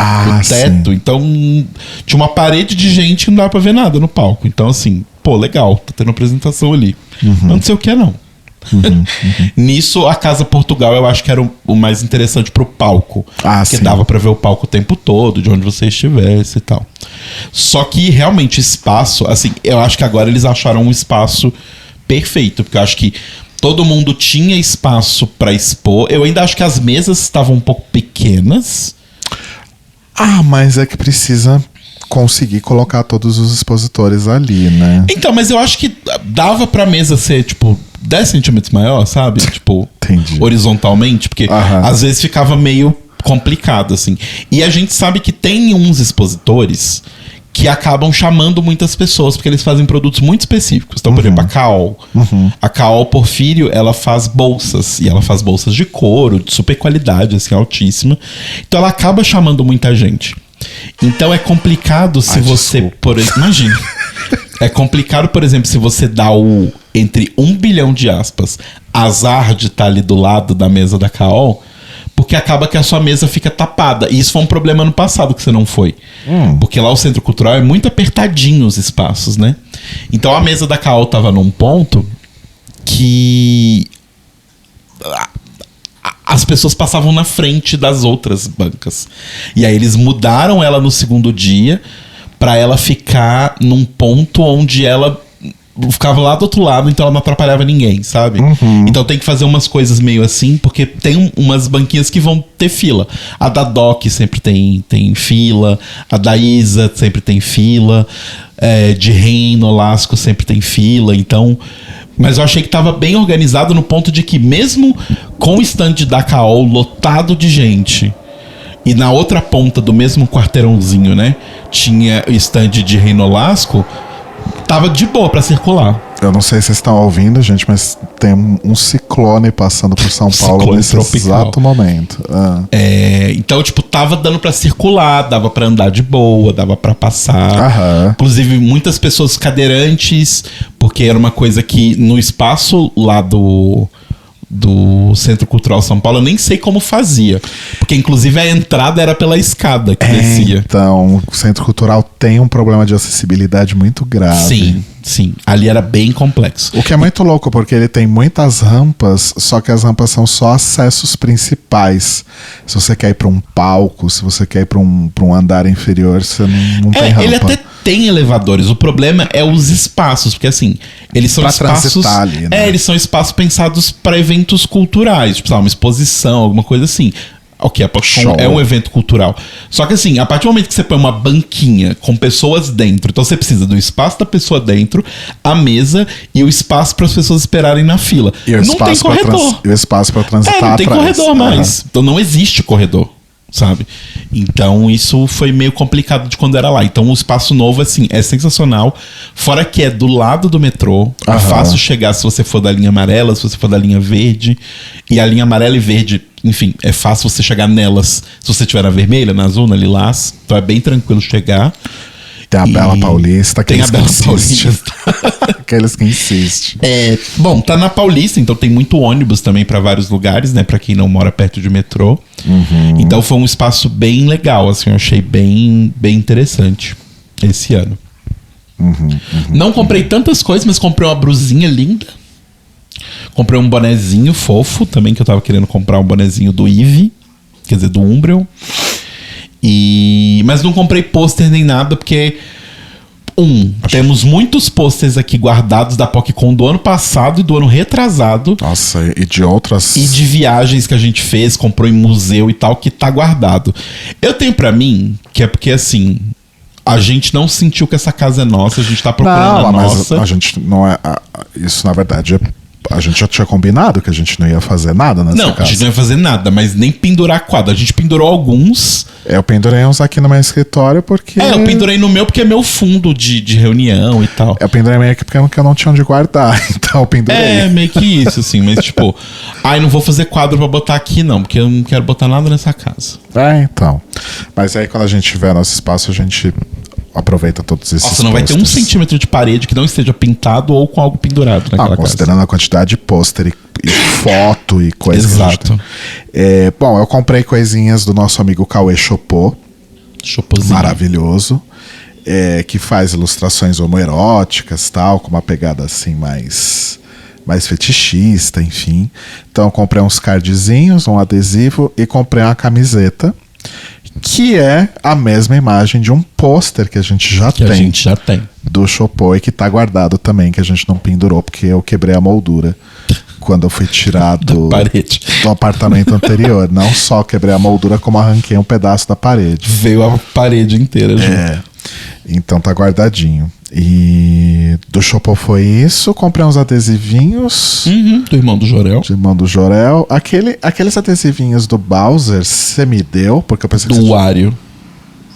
teto, sim. Então tinha uma parede de gente que não dava pra ver nada no palco. Então assim, legal, tá tendo apresentação ali. Não sei o que é não. Nisso a Casa Portugal eu acho que era o mais interessante pro palco, porque dava pra ver o palco o tempo todo, de onde você estivesse e tal. Só que realmente espaço, assim, eu acho que agora eles acharam um espaço perfeito, porque eu acho que todo mundo tinha espaço pra expor. Eu ainda acho que as mesas estavam um pouco pequenas. Mas é que precisa conseguir colocar todos os expositores ali, né? Então, mas eu acho que dava pra mesa ser, tipo, 10 centímetros maior, sabe? Tipo, entendi. Horizontalmente, porque às vezes ficava meio complicado, assim. E a gente sabe que tem uns expositores que acabam chamando muitas pessoas, porque eles fazem produtos muito específicos. Então, por exemplo, a Caol. A Caol Porfírio, ela faz bolsas. E ela faz bolsas de couro, de super qualidade, assim, altíssima. Então, ela acaba chamando muita gente. Então, é complicado se você... Imagina. É complicado, por exemplo, se você dá o... entre 1 bilhão de aspas, azar de estar ali do lado da mesa da Caol, porque acaba que a sua mesa fica tapada. E isso foi um problema no passado que você não foi. Porque lá o Centro Cultural é muito apertadinho os espaços, né? Então a mesa da Caol tava num ponto que as pessoas passavam na frente das outras bancas. E aí eles mudaram ela no segundo dia pra ela ficar num ponto onde ela ficava lá do outro lado, então ela não atrapalhava ninguém, sabe? Então tem que fazer umas coisas meio assim, porque tem umas banquinhas que vão ter fila. A da Doc sempre tem fila, a da Isa sempre tem fila, de Reino, Lasco sempre tem fila, então... Mas eu achei que tava bem organizado no ponto de que mesmo com o stand da Caol lotado de gente, e na outra ponta do mesmo quarteirãozinho, né, tinha o stand de Reino Lasco, tava de boa pra circular. Eu não sei se vocês estão ouvindo, gente, mas tem um ciclone passando por São Paulo nesse exato momento. Então, tipo, tava dando pra circular, dava pra andar de boa, dava pra passar. Inclusive, muitas pessoas cadeirantes, porque era uma coisa que no espaço lá do Centro Cultural São Paulo, eu nem sei como fazia. Porque, inclusive, a entrada era pela escada que descia. Então, o Centro Cultural tem um problema de acessibilidade muito grave. Sim. Ali era bem complexo. O que é muito louco, porque ele tem muitas rampas, só que as rampas são só acessos principais. Se você quer ir para um palco, se você quer ir para um andar inferior, você não tem rampa. Ele até tem elevadores. O problema é os espaços, porque assim, eles são espaços... Ali, né? Eles são espaços pensados para eventos culturais, tipo, uma exposição, alguma coisa assim. Ok, a PopCon é um evento cultural. Só que assim, a partir do momento que você põe uma banquinha com pessoas dentro, então você precisa do espaço da pessoa dentro, a mesa e o espaço para as pessoas esperarem na fila. Não tem corredor. E o espaço para transitar não tem atrás. Corredor mais. Então não existe corredor, sabe? Então isso foi meio complicado de quando era lá. Então o espaço novo, assim, é sensacional. Fora que é do lado do metrô. É fácil chegar se você for da linha amarela, se você for da linha verde. E a linha amarela e verde, enfim, é fácil você chegar nelas se você estiver na vermelha, na azul, na lilás. Então é bem tranquilo chegar. Tem a Bela Paulista. Tem a Bela Paulista. Aqueles que insistem. Bom, tá na Paulista, então tem muito ônibus também pra vários lugares, né? Pra quem não mora perto de metrô. Então foi um espaço bem legal, assim, eu achei bem interessante esse ano. Não comprei tantas coisas, mas comprei uma brusinha linda. Comprei um bonezinho fofo também, que eu tava querendo comprar um bonezinho do Eve, quer dizer, do Umbreon. Mas não comprei pôster nem nada, porque temos muitos pôsteres aqui guardados da PopCon do ano passado e do ano retrasado. Nossa, e de outras... E de viagens que a gente fez, comprou em museu e tal, que tá guardado. Eu tenho pra mim, que é porque assim... A gente não sentiu que essa casa é nossa, a gente tá procurando a nossa. A gente não é... Isso, na verdade, a gente já tinha combinado que a gente não ia fazer nada nessa casa. Não, a gente não ia fazer nada, mas nem pendurar quadro. A gente pendurou alguns. Eu pendurei uns aqui no meu escritório porque... eu pendurei no meu porque é meu fundo de reunião e tal. Eu pendurei meio que porque eu não tinha onde guardar, então eu pendurei. Meio que isso, assim, mas tipo... não vou fazer quadro pra botar aqui não, porque eu não quero botar nada nessa casa. Então. Mas aí quando a gente tiver nosso espaço, a gente... aproveita todos esses Nossa, não vai ter 1 centímetro de parede que não esteja pintado ou com algo pendurado naquela considerando casa. A quantidade de pôster e foto e coisa. Exato. Bom, eu comprei coisinhas do nosso amigo Cauê Chopô. Chopozinho. Maravilhoso. Que faz ilustrações homoeróticas, tal, com uma pegada assim mais fetichista, enfim. Então eu comprei uns cardzinhos, um adesivo e comprei uma camiseta, que é a mesma imagem de um pôster que a gente já tem do Chopô e que tá guardado também, que a gente não pendurou porque eu quebrei a moldura quando eu fui tirar do apartamento anterior. Não só quebrei a moldura, como arranquei um pedaço da parede. Veio a parede inteira junto. Então tá guardadinho. E do Chopô foi isso. Comprei uns adesivinhos. Do irmão do Jorel. Aqueles adesivinhos do Bowser, você me deu? Porque eu pensei do Wario.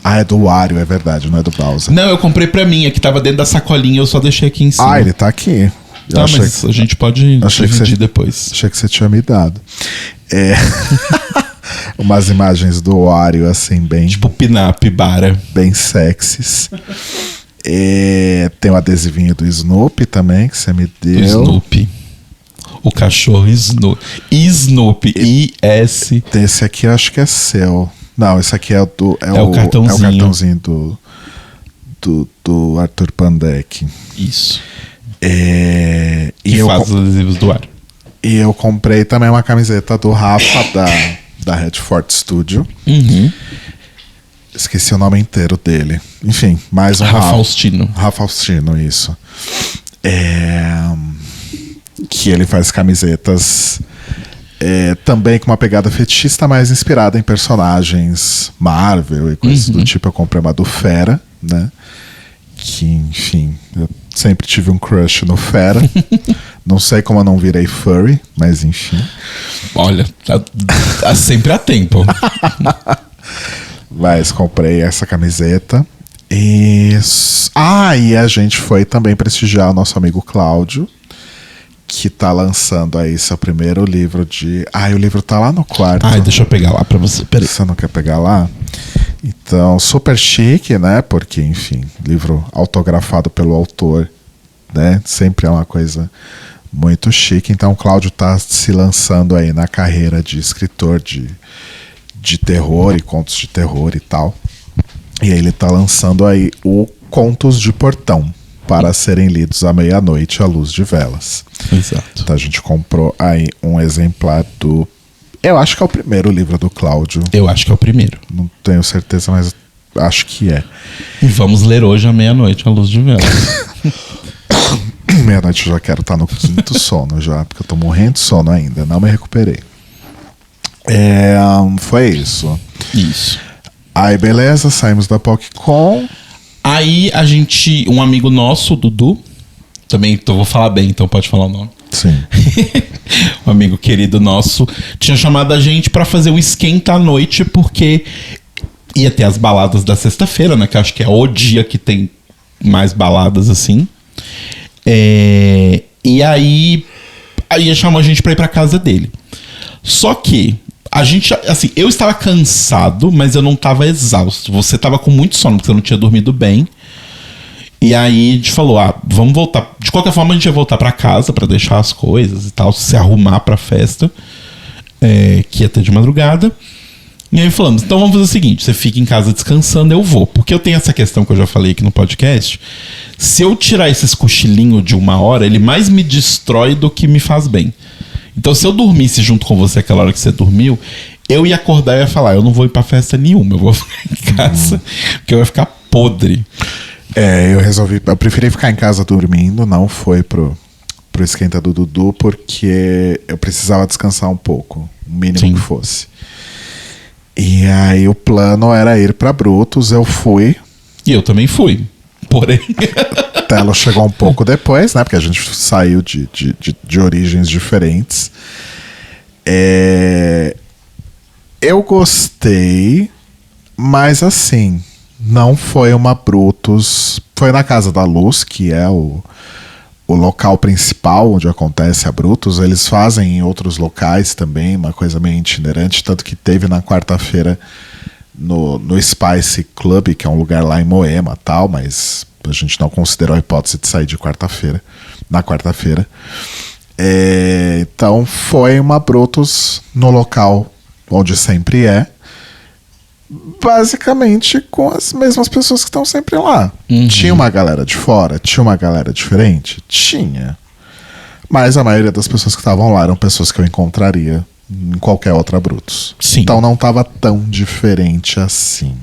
É do Wario, é verdade, não é do Bowser. Não, eu comprei pra mim, aqui tava dentro da sacolinha, eu só deixei aqui em cima. Ele tá aqui. Mas a gente pode dividir depois. Achei que você tinha me dado. Umas imagens do Wario, assim, bem... Tipo pin-up, bara. Bem sexys. Tem o adesivinho do Snoopy também, que você me deu. Do Snoopy. O cachorro Snoopy. Snoopy. I-S. Esse aqui eu acho que é seu. Não, esse aqui é o cartãozinho. É o cartãozinho do Arthur Pandek. Isso. Que faz os adesivos do Wario. E eu comprei também uma camiseta do Rafa da Redford Studio. Esqueci o nome inteiro dele. Enfim, mais um Rafa Faustino. Rafa Faustino, isso. Que ele faz camisetas também com uma pegada fetichista, mais inspirada em personagens Marvel e coisas do tipo. Eu comprei uma do Fera, né? Que, enfim, eu sempre tive um crush no Fera. Não sei como eu não virei furry, mas enfim. Olha, tá sempre a tempo. Mas comprei essa camiseta. E a gente foi também prestigiar o nosso amigo Cláudio, que tá lançando aí seu primeiro livro de... o livro tá lá no quarto. Deixa eu pegar lá pra você. Peraí. Você não quer pegar lá? Então, super chique, né? Porque, enfim, livro autografado pelo autor, né? Sempre é uma coisa muito chique. Então, o Cláudio tá se lançando aí na carreira de escritor de terror e contos de terror e tal. E aí ele tá lançando aí o Contos de Portão, para serem lidos à meia-noite à luz de velas. Exato. Então a gente comprou aí um exemplar do... Eu acho que é o primeiro livro do Cláudio. Eu acho que é o primeiro. Não tenho certeza, mas acho que é. E vamos ler hoje à meia-noite à luz de velas. Meia-noite eu já quero estar no quinto sono já, porque eu tô morrendo de sono ainda, não me recuperei. Foi isso. Isso. Aí beleza, saímos da PocCon. Aí um amigo nosso, o Dudu, também vou falar bem, então pode falar o nome. Sim. Um amigo querido nosso tinha chamado a gente pra fazer um esquenta à noite, porque ia ter as baladas da sexta-feira, né? Que acho que é o dia que tem mais baladas assim. E aí chamou a gente pra ir pra casa dele. Só que a gente, assim, eu estava cansado, mas eu não estava exausto. Você estava com muito sono, porque você não tinha dormido bem. E aí a gente falou, vamos voltar. De qualquer forma, a gente ia voltar pra casa pra deixar as coisas e tal, se arrumar pra festa, que ia ter de madrugada. E aí falamos, então vamos fazer o seguinte, você fica em casa descansando, eu vou. Porque eu tenho essa questão que eu já falei aqui no podcast. Se eu tirar esses cochilinhos de 1 hora, ele mais me destrói do que me faz bem. Então, se eu dormisse junto com você aquela hora que você dormiu, eu ia acordar e ia falar, eu não vou ir pra festa nenhuma, eu vou ficar em casa, porque eu ia ficar podre. Eu preferi ficar em casa dormindo, não foi pro esquenta do Dudu, porque eu precisava descansar um pouco, o mínimo que fosse. E aí o plano era ir pra Brutus, eu fui. E eu também fui, porém... Telo chegou um pouco depois, né? Porque a gente saiu de origens diferentes. Eu gostei, mas assim, não foi uma Brutus. Foi na Casa da Luz, que é o local principal onde acontece a Brutus. Eles fazem em outros locais também, uma coisa meio itinerante. Tanto que teve na quarta-feira no Spice Club, que é um lugar lá em Moema e tal, mas a gente não considerou a hipótese de sair na quarta-feira. Então foi uma Brutus no local onde sempre é, basicamente com as mesmas pessoas que estão sempre lá. Tinha uma galera de fora, tinha uma galera diferente? Tinha. Mas a maioria das pessoas que estavam lá eram pessoas que eu encontraria em qualquer outra Brutus. Sim. Então não estava tão diferente assim.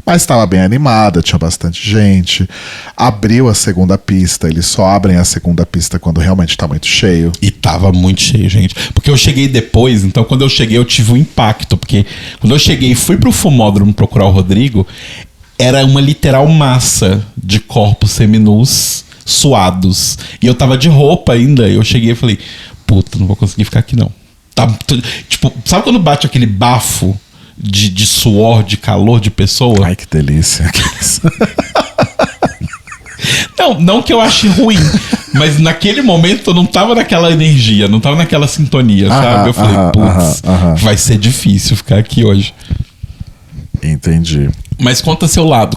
Mas estava bem animada, tinha bastante gente. Abriu a segunda pista, eles só abrem a segunda pista quando realmente tá muito cheio. E tava muito cheio, gente. Porque eu cheguei depois, então quando eu cheguei eu tive um impacto. Porque quando eu cheguei e fui pro Fumódromo procurar o Rodrigo, era uma literal massa de corpos seminus suados. E eu tava de roupa ainda. E eu cheguei e falei, puta, não vou conseguir ficar aqui não. Tipo, sabe quando bate aquele bafo de suor, de calor de pessoa? Ai, que delícia. Não que eu ache ruim, mas naquele momento eu não tava naquela energia, não tava naquela sintonia, sabe? Eu falei, putz, vai ser difícil ficar aqui hoje. Entendi. Mas conta seu lado,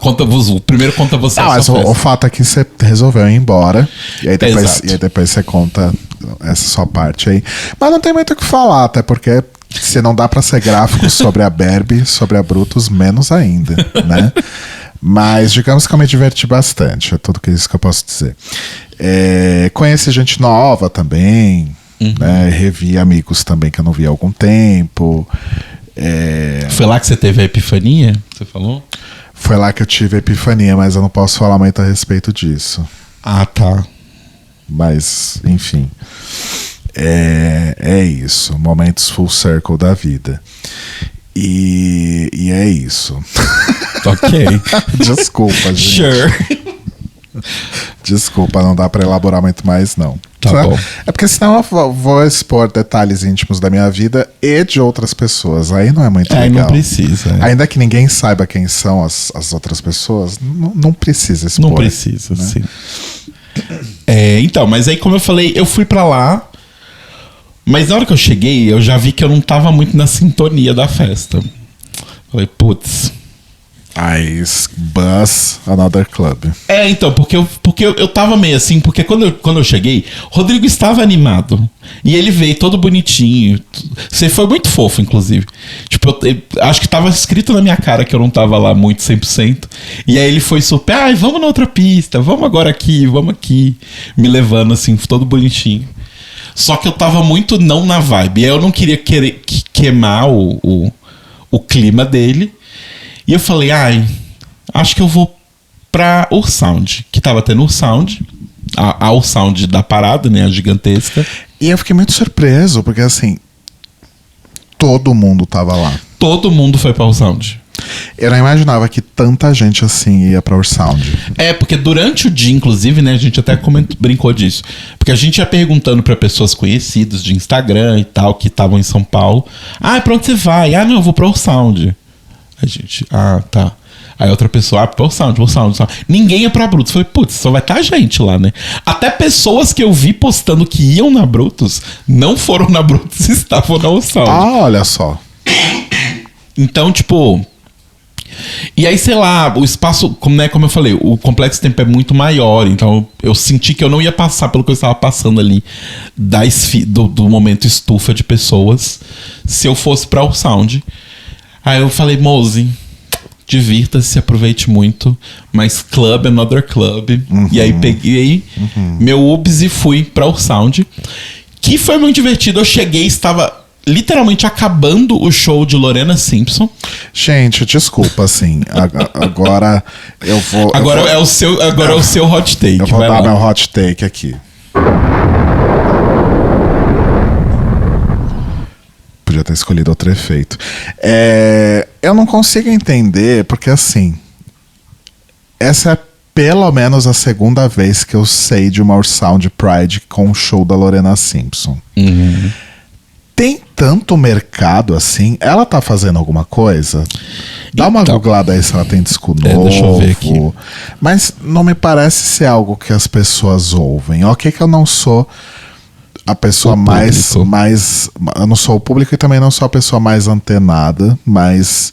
primeiro conta você. Mas o fato é que você resolveu ir embora, e aí depois você conta essa sua parte aí. Mas não tem muito o que falar, até porque se não dá pra ser gráfico sobre a Barbie, sobre a Brutus, menos ainda, né? Mas digamos que eu me diverti bastante, é tudo isso que eu posso dizer. Conheci gente nova também, né? Revi amigos também que eu não vi há algum tempo. Foi lá que você teve a epifania? Você falou? Foi lá que eu tive a epifania, mas eu não posso falar muito a respeito disso. Ah, tá. Mas, enfim. É isso. Momentos full circle da vida. E é isso. Ok. Desculpa, gente. Sure. Desculpa, não dá pra elaborar muito mais, não. Tá bom. É porque senão eu vou expor detalhes íntimos da minha vida e de outras pessoas. Aí não é muito legal. Não precisa. Ainda que ninguém saiba quem são as outras pessoas, não precisa expor. Não precisa, né? sim. Então, mas aí como eu falei, eu fui pra lá, mas na hora que eu cheguei, eu já vi que eu não tava muito na sintonia da festa. Falei, putz... Bus Another Club. Então, porque eu tava meio assim, porque quando eu cheguei, Rodrigo estava animado. E ele veio todo bonitinho. Você foi muito fofo, inclusive. Tipo, eu acho que tava escrito na minha cara que eu não tava lá muito 100%. E aí ele foi super, vamos na outra pista, vamos agora aqui, vamos aqui. Me levando assim, todo bonitinho. Só que eu tava muito não na vibe. E aí eu não queria queimar o clima dele. E eu falei, acho que eu vou pra Ursound, que tava tendo Ursound, a Ursound da parada, né, a gigantesca. E eu fiquei muito surpreso, porque assim, todo mundo tava lá. Todo mundo foi pra Ursound. Eu não imaginava que tanta gente assim ia pra Ursound. Porque durante o dia, inclusive, né, a gente até brincou disso. Porque a gente ia perguntando pra pessoas conhecidas de Instagram e tal, que estavam em São Paulo. Pra onde você vai? Não, eu vou pra Ursound. A gente, tá. Aí outra pessoa, vou Sound. Ninguém ia pra Brutus. Falei, putz, só vai estar gente lá, né? Até pessoas que eu vi postando que iam na Brutus, não foram na Brutus e estavam na Sound. Olha só. Então, tipo... E aí, sei lá, o espaço, como eu falei, o Complexo Tempo é muito maior. Então, eu senti que eu não ia passar pelo que eu estava passando ali do momento estufa de pessoas se eu fosse pra Sound. Aí eu falei, Mose, divirta-se, aproveite muito, mas club, another club. E aí peguei meu Ubs e fui pra Ursound, que foi muito divertido. Eu cheguei, estava literalmente acabando o show de Lorena Simpson. Gente, desculpa, assim, agora eu vou... Agora é o seu hot take. Eu vou dar meu hot take aqui. Podia ter escolhido outro efeito. Eu não consigo entender, porque assim, essa é pelo menos a segunda vez que eu sei de uma Ursound Pride com o show da Lorena Simpson. Tem tanto mercado assim? Ela tá fazendo alguma coisa? Dá uma googlada aí se ela tem disco novo. Deixa eu ver aqui. Mas não me parece ser algo que as pessoas ouvem. Ok que eu não sou a pessoa mais... Eu não sou o público e também não sou a pessoa mais antenada, mas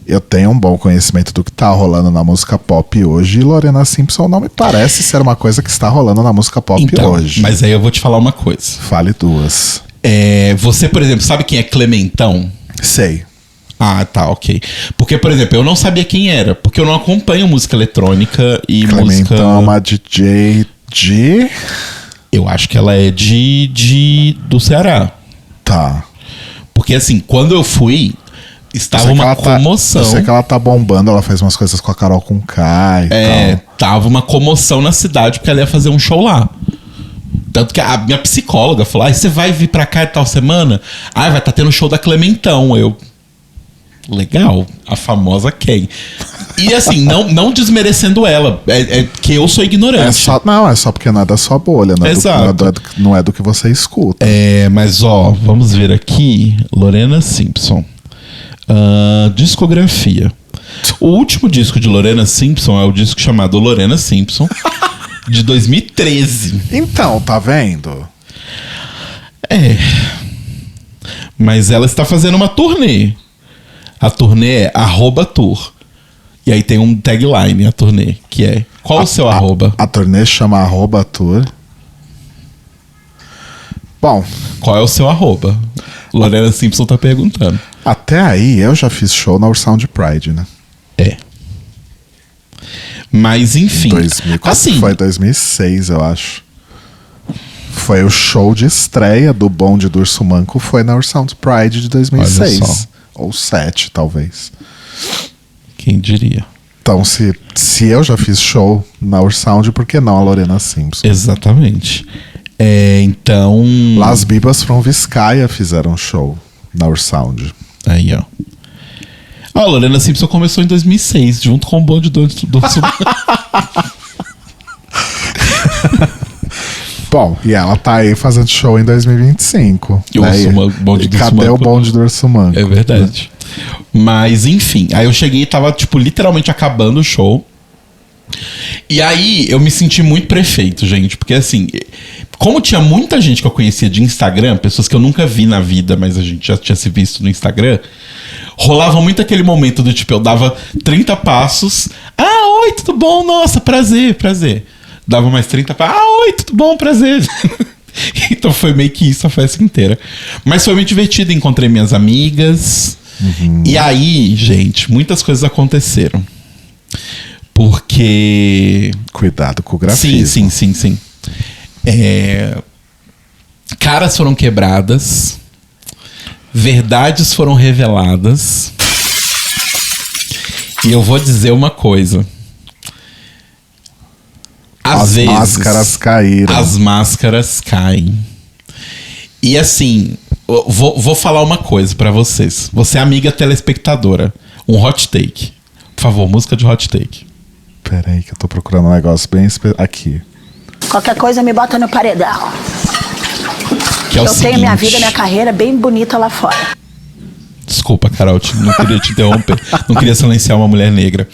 eu tenho um bom conhecimento do que tá rolando na música pop hoje, e Lorena Simpson não me parece ser uma coisa que está rolando na música pop hoje. Mas aí eu vou te falar uma coisa. Fale duas. Você, por exemplo, sabe quem é Clementão? Sei. Tá, ok. Porque, por exemplo, eu não sabia quem era, porque eu não acompanho música eletrônica e Clementão música... é uma DJ de... Eu acho que ela é do Ceará. Tá. Porque assim, quando eu fui, estava uma comoção. Eu sei que ela tá bombando, ela fez umas coisas com a Carol Conká e tal. Tava uma comoção na cidade porque ela ia fazer um show lá. Tanto que a minha psicóloga falou, você vai vir pra cá e tal semana? Vai estar tendo show da Clementão. Legal, a famosa quem? E assim, não desmerecendo ela, é que eu sou ignorante. É só porque não é da sua bolha, não é do que você escuta. Mas vamos ver aqui, Lorena Simpson. Discografia. O último disco de Lorena Simpson é o disco chamado Lorena Simpson, de 2013. Então, tá vendo? Mas ela está fazendo uma turnê. A turnê é @tour. E aí tem um tagline, a turnê, que é... Qual o seu arroba? A turnê chama @tour. Bom... Qual é o seu arroba? Lorena Simpson tá perguntando. Até aí, eu já fiz show na Ursound Pride, né? Mas, enfim... Assim, foi 2006, eu acho. Foi o show de estreia do bonde do Urso Manco, foi na Ursound Pride de 2006. Ou 7, talvez. Quem diria? Então, se eu já fiz show na Ursound, por que não a Lorena Simpson? Exatamente. Então... Las Bibas from Vizcaya fizeram show na Ursound. Aí, ó. A Lorena Simpson começou em 2006, junto com o bonde do Bom, e ela tá aí fazendo show em 2025. E o bonde do cadê o bonde do Urso Manco? É verdade. Mas, enfim. Aí eu cheguei e tava, tipo, literalmente acabando o show. E aí eu me senti muito prefeito, gente. Porque, assim, como tinha muita gente que eu conhecia de Instagram, pessoas que eu nunca vi na vida, mas a gente já tinha se visto no Instagram, rolava muito aquele momento do tipo, eu dava 30 passos. Ah, oi, tudo bom? Nossa, prazer. Dava mais 30 passos. Ah, oi, tudo bom? Prazer. Então foi meio que isso a festa inteira. Mas foi muito divertido, encontrei minhas amigas. E aí, gente, muitas coisas aconteceram. Porque... Cuidado com o grafismo. Sim. Caras foram quebradas. Verdades foram reveladas. E eu vou dizer uma coisa. Às vezes, máscaras caíram. As máscaras caem. E assim, vou falar uma coisa pra vocês. Você é amiga telespectadora. Um hot take. Por favor, música de hot take. Peraí que eu tô procurando um negócio bem... Aqui. Qualquer coisa me bota no paredão. Que é o eu seguinte... tenho minha vida, minha carreira bem bonita lá fora. Desculpa, Carol, não queria te interromper. Não queria silenciar uma mulher negra.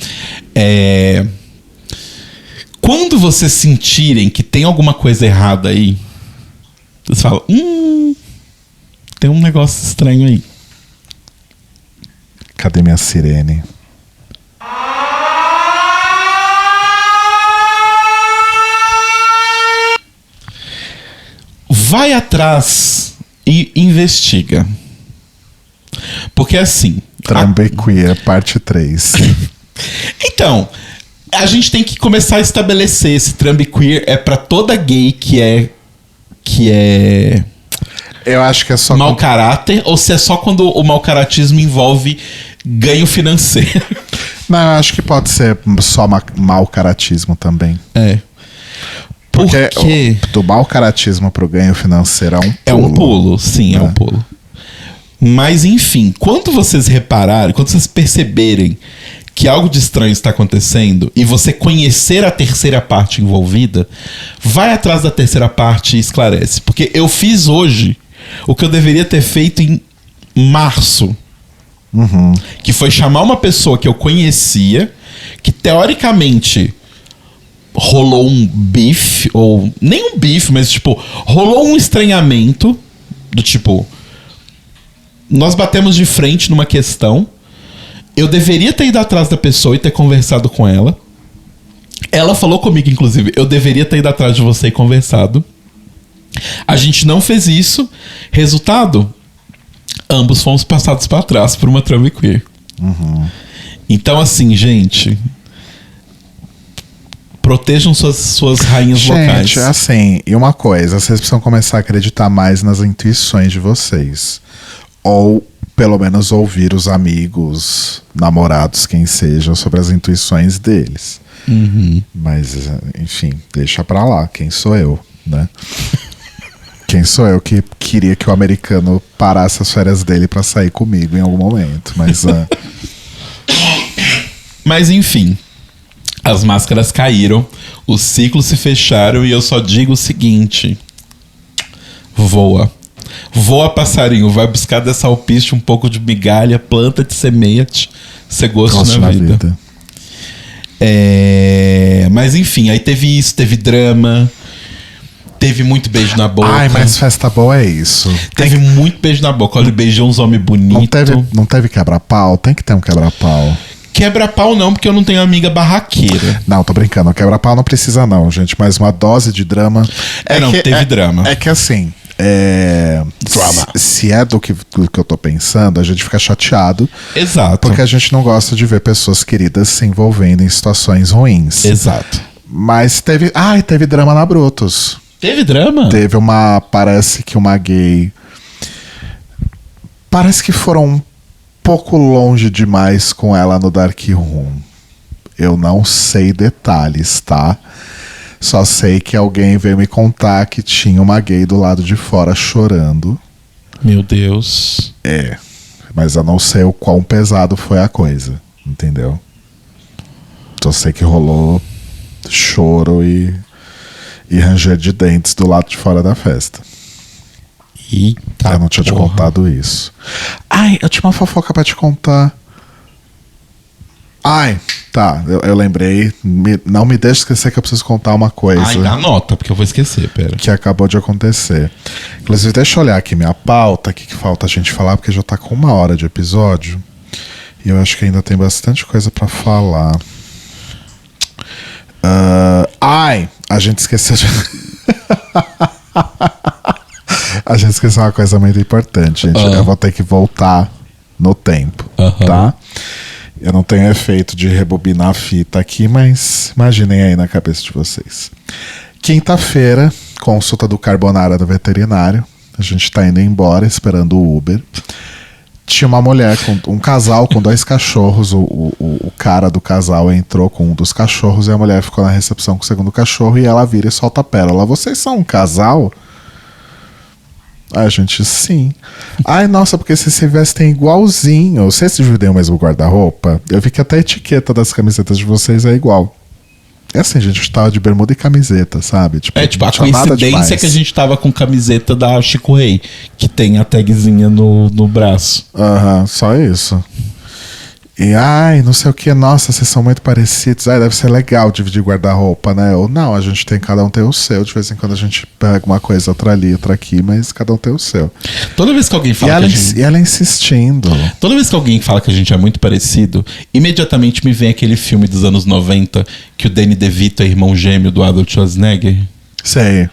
Quando vocês sentirem que tem alguma coisa errada aí, vocês falam, tem um negócio estranho aí. Cadê minha sirene? Vai atrás e investiga. Porque assim... Trambe Queer, parte 3. Então, a gente tem que começar a estabelecer esse trambe queer é pra toda gay que é eu acho que é só mau caráter, ou se é só quando o mau caratismo envolve ganho financeiro. Não, eu acho que pode ser só mau caratismo também. Porque do mau caratismo pro ganho financeiro é um pulo. É um pulo, sim, é um pulo. Mas enfim, quando vocês repararem, quando vocês perceberem que algo de estranho está acontecendo e você conhecer a terceira parte envolvida, vai atrás da terceira parte e esclarece. Porque eu fiz hoje o que eu deveria ter feito em março. Que foi chamar uma pessoa que eu conhecia, que teoricamente rolou um bife, ou nem um bife, mas tipo, rolou um estranhamento do tipo, nós batemos de frente numa questão. Eu deveria ter ido atrás da pessoa e ter conversado com ela. Ela falou comigo, inclusive, eu deveria ter ido atrás de você e conversado. A gente não fez isso. Resultado, ambos fomos passados para trás por uma trambe queer. Então, assim, gente, protejam suas rainhas locais. Gente, assim, e uma coisa, vocês precisam começar a acreditar mais nas intuições de vocês. Ou pelo menos ouvir os amigos, namorados, quem seja, sobre as intuições deles. Mas, enfim, deixa pra lá. Quem sou eu, né? Quem sou eu que queria que o americano parasse as férias dele pra sair comigo em algum momento. Mas, Mas enfim, as máscaras caíram, os ciclos se fecharam e eu só digo o seguinte: voa. Voa, passarinho, vai buscar dessa alpiste um pouco de migalha, planta de semente, você gosta na vida. Mas enfim, aí teve isso, teve drama, teve muito beijo na boca. Ai, mas festa boa é isso. Teve muito beijo na boca, olha, beijou uns homens bonitos. Não teve quebra-pau? Tem que ter um quebra-pau. Quebra-pau não, porque eu não tenho amiga barraqueira. Não, tô brincando, quebra-pau não precisa não, gente, mas uma dose de drama... Teve drama. É que assim... Se é do que eu tô pensando, a gente fica chateado. Exato. Porque a gente não gosta de ver pessoas queridas se envolvendo em situações ruins. Exato. Mas teve drama na Brutus. Teve drama? Parece que uma gay... Parece que foram um pouco longe demais com ela no Dark Room. Eu não sei detalhes, tá? Só sei que alguém veio me contar que tinha uma gay do lado de fora chorando. Meu Deus. Mas eu não sei o quão pesado foi a coisa, entendeu? Só sei que rolou choro e ranger de dentes do lado de fora da festa. Eita, eu não tinha te contado isso. Ai, eu tinha uma fofoca pra te contar. Ai, tá, eu lembrei. Não me deixe esquecer que eu preciso contar uma coisa. Ai, dá nota, porque eu vou esquecer, pera. Que acabou de acontecer. Inclusive, deixa eu olhar aqui minha pauta, o que falta a gente falar, porque já tá com 1 hora de episódio. E eu acho que ainda tem bastante coisa pra falar. A gente esqueceu de... A gente esqueceu uma coisa muito importante, gente. Eu vou ter que voltar no tempo, tá? Eu não tenho efeito de rebobinar a fita aqui, mas imaginem aí na cabeça de vocês. Quinta-feira, consulta do Carbonara do veterinário. A gente tá indo embora, esperando o Uber. Tinha uma mulher, um casal com 2 cachorros. O cara do casal entrou com um dos cachorros e a mulher ficou na recepção com o segundo cachorro e ela vira e solta a pérola. Vocês são um casal? Ai, gente, sim. Ai, nossa, porque vocês se vestem igualzinho. Vocês se dividem o mesmo guarda-roupa? Eu vi que até a etiqueta das camisetas de vocês é igual. É assim, gente, a gente tava de bermuda e camiseta, sabe? Tipo, a coincidência é que a gente tava com camiseta da Chico Rei, que tem a tagzinha no braço. Só isso. E, ai, não sei o que, nossa, vocês são muito parecidos. Ai, deve ser legal dividir guarda-roupa, né? Ou não, a gente tem, cada um tem o seu. De vez em quando a gente pega uma coisa, outra ali, outra aqui, mas cada um tem o seu. Toda vez que alguém fala E ela insistindo. Toda vez que alguém fala que a gente é muito parecido, imediatamente me vem aquele filme dos anos 90 que o Danny DeVito é irmão gêmeo do Arnold Schwarzenegger. Sei.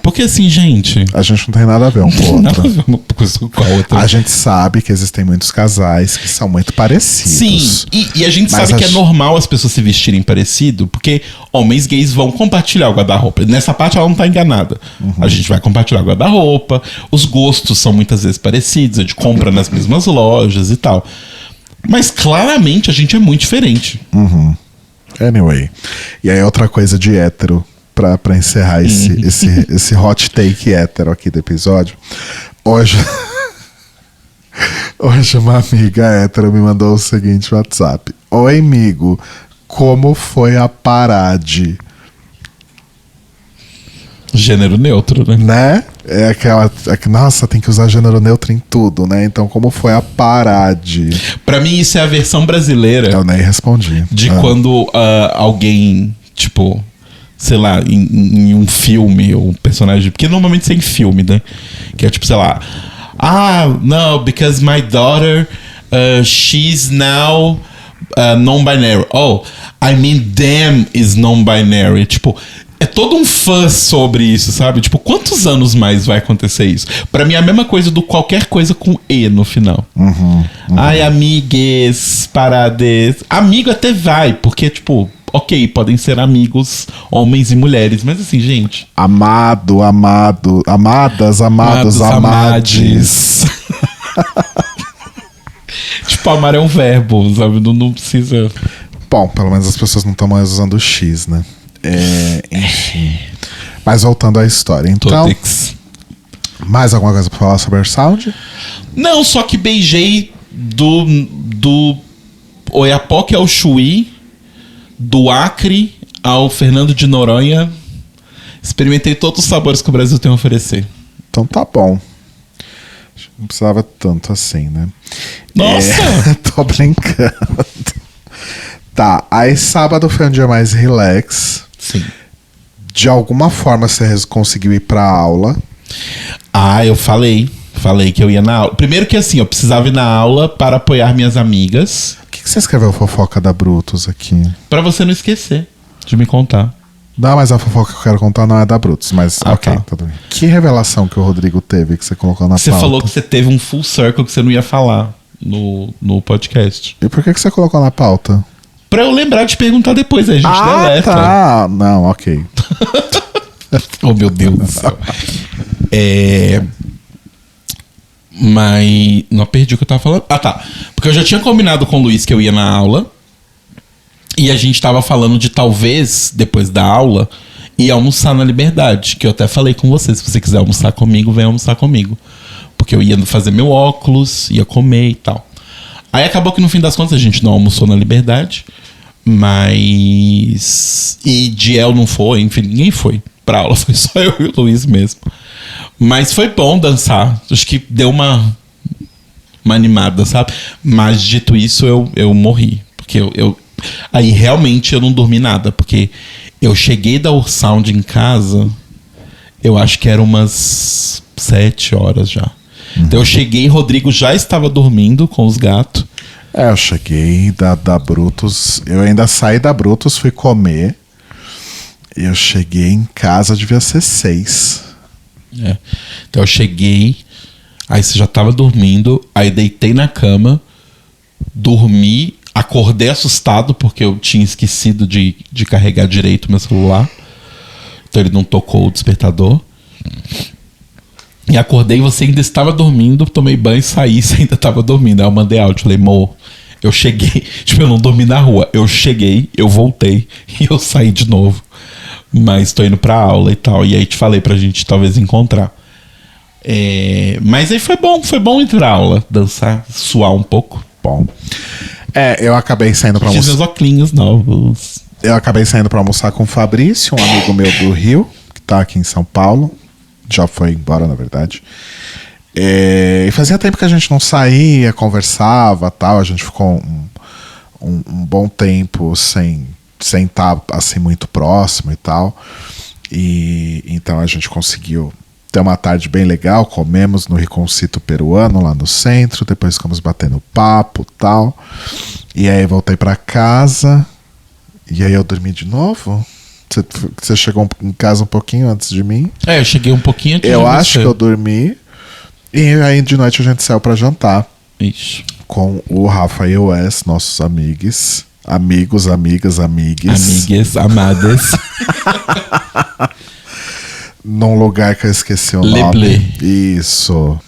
Porque assim, gente... A gente não tem nada a ver um com o outro. Nada a ver uma coisa com a outra. A gente sabe que existem muitos casais que são muito parecidos. Sim, e a gente sabe que é normal as pessoas se vestirem parecido, porque homens gays vão compartilhar o guarda-roupa. Nessa parte ela não tá enganada. A gente vai compartilhar o guarda-roupa, os gostos são muitas vezes parecidos, a gente compra nas mesmas lojas e tal. Mas claramente a gente é muito diferente. Anyway. E aí outra coisa de hétero, pra encerrar esse hot take hétero aqui do episódio. Hoje uma amiga hétero me mandou o seguinte WhatsApp. Oi, amigo, como foi a parade? Gênero neutro, né? Né? É aquela... nossa, tem que usar gênero neutro em tudo, né? Então, como foi a parade? Pra mim, isso é a versão brasileira. Eu nem respondi. De quando alguém, tipo... sei lá, em um filme, ou um personagem... Porque normalmente isso é em filme, né? Que é tipo, sei lá... no, because my daughter, she's now non-binary. Oh, I mean, them is non-binary. Tipo, é todo um fã sobre isso, sabe? Tipo, quantos anos mais vai acontecer isso? Pra mim é a mesma coisa do qualquer coisa com E no final. Ai, amigues, parades... Amigo até vai, porque, tipo... Ok, podem ser amigos, homens e mulheres, mas assim, gente... Amado, amadas, amados, amades. Tipo, amar é um verbo, sabe? Não precisa... Bom, pelo menos as pessoas não estão mais usando o X, né? Enfim. Mas voltando à história, então... Mais alguma coisa pra falar sobre Airsound? Não, só que beijei do Oiapoque ao Chuí, do Acre ao Fernando de Noronha. Experimentei todos os sabores que o Brasil tem a oferecer. Então tá bom. Não precisava tanto assim, né? Nossa! Tô brincando. Tá, aí sábado foi um dia mais relax. Sim. De alguma forma você conseguiu ir pra aula. Eu falei que eu ia na aula. Primeiro que assim, eu precisava ir na aula para apoiar minhas amigas. O que você escreveu fofoca da Brutus aqui? Pra você não esquecer de me contar. Não, mas a fofoca que eu quero contar não é da Brutus, mas ok, tá. Tudo bem. Que revelação que o Rodrigo teve que você colocou na pauta? Você falou que você teve um full circle que você não ia falar no podcast. E por que você colocou na pauta? Pra eu lembrar de perguntar depois, aí a gente deleta. Tá. Não, ok. Oh, meu Deus do céu. Mas... Não perdi o que eu tava falando. Tá. Porque eu já tinha combinado com o Luiz que eu ia na aula. E a gente tava falando de talvez, depois da aula, ir almoçar na Liberdade. Que eu até falei com você, se você quiser almoçar comigo, vem almoçar comigo. Porque eu ia fazer meu óculos, ia comer e tal. Aí acabou que no fim das contas a gente não almoçou na Liberdade. Mas... E Diel não foi, enfim, ninguém foi pra aula. Foi só eu e o Luiz mesmo. Mas foi bom dançar. Acho que deu uma animada, sabe? Mas dito isso, eu morri. Porque aí realmente eu não dormi nada. Porque eu cheguei da Ursound em casa, eu acho que era umas 7 horas já. Então eu cheguei, Rodrigo já estava dormindo com os gatos. Eu cheguei da Brutus. Eu ainda saí da Brutus, fui comer. E eu cheguei em casa, devia ser 6. Então eu cheguei, aí você já tava dormindo, aí deitei na cama, dormi, acordei assustado porque eu tinha esquecido de carregar direito meu celular. Então ele não tocou o despertador. E acordei, você ainda estava dormindo, tomei banho e saí, você ainda estava dormindo. Aí eu mandei áudio, falei, amor, eu cheguei. Tipo, eu não dormi na rua. Eu cheguei, eu voltei e eu saí de novo. Mas tô indo pra aula e tal. E aí te falei pra gente talvez encontrar. Mas aí foi bom ir pra aula, dançar, suar um pouco. Bom. Eu acabei saindo pra almoçar. Fiz meus óculos novos. Eu acabei saindo pra almoçar com o Fabrício, um amigo meu do Rio, que tá aqui em São Paulo. Já foi embora, na verdade. E fazia tempo que a gente não saía, conversava, tal. A gente ficou um bom tempo sem estar assim muito próximo e tal. E então a gente conseguiu ter uma tarde bem legal. Comemos no Riconcito Peruano lá no centro, depois ficamos batendo papo e tal. E aí voltei pra casa. E aí eu dormi de novo. Você chegou em casa um pouquinho antes de mim. Eu cheguei um pouquinho antes de você. Eu acho que eu dormi. E aí de noite a gente saiu pra jantar. Isso. Com o Rafa e o Wes, nossos amigos, amigas. Amigues, amadas. Num lugar que eu esqueci o nome. Isso.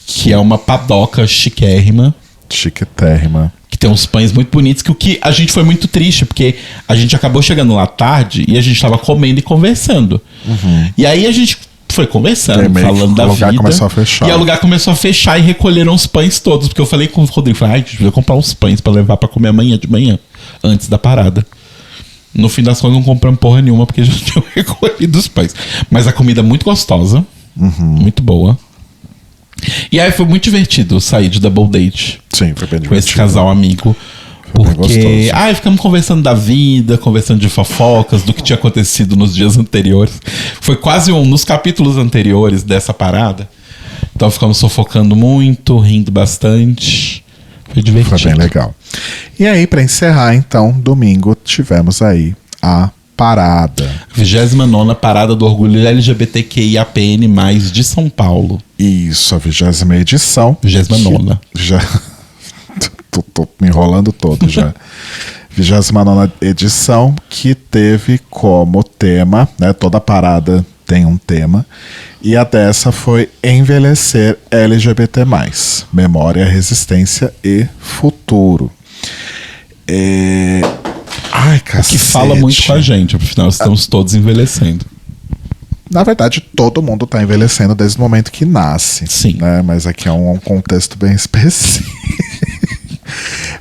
Que é uma padoca chiquérrima. Chiquetérrima. Que tem uns pães muito bonitos. Que o que a gente foi muito triste, porque a gente acabou chegando lá tarde e a gente tava comendo e conversando. E aí a gente foi conversando, falando da vida. O lugar começou a fechar. E o lugar começou a fechar e recolheram os pães todos. Porque eu falei com o Rodrigo, a gente vai comprar uns pães pra levar pra comer amanhã de manhã, antes da parada. No fim das contas não compramos porra nenhuma, porque já tinham recolhido os pães. Mas a comida muito gostosa, muito boa. E aí foi muito divertido sair de Double Date. Sim, foi bem divertido. Com esse casal amigo. Porque ficamos conversando da vida, conversando de fofocas, do que tinha acontecido nos dias anteriores. Foi quase nos capítulos anteriores dessa parada. Então ficamos sofocando muito, rindo bastante. Foi divertido. Foi bem legal. E aí, pra encerrar, então, domingo, tivemos aí a parada. 29ª Parada do Orgulho LGBTQIAPN+, de São Paulo. Isso, a 20ª edição. 29ª. Já... tô me enrolando todo já. 29ª edição, que teve como tema, né? Toda parada tem um tema. E a dessa foi Envelhecer LGBT+, Memória, Resistência e Futuro. Ai, cacete. O que fala muito com a gente, afinal estamos todos envelhecendo. Na verdade, todo mundo tá envelhecendo desde o momento que nasce. Sim. Né? Mas aqui é um contexto bem específico.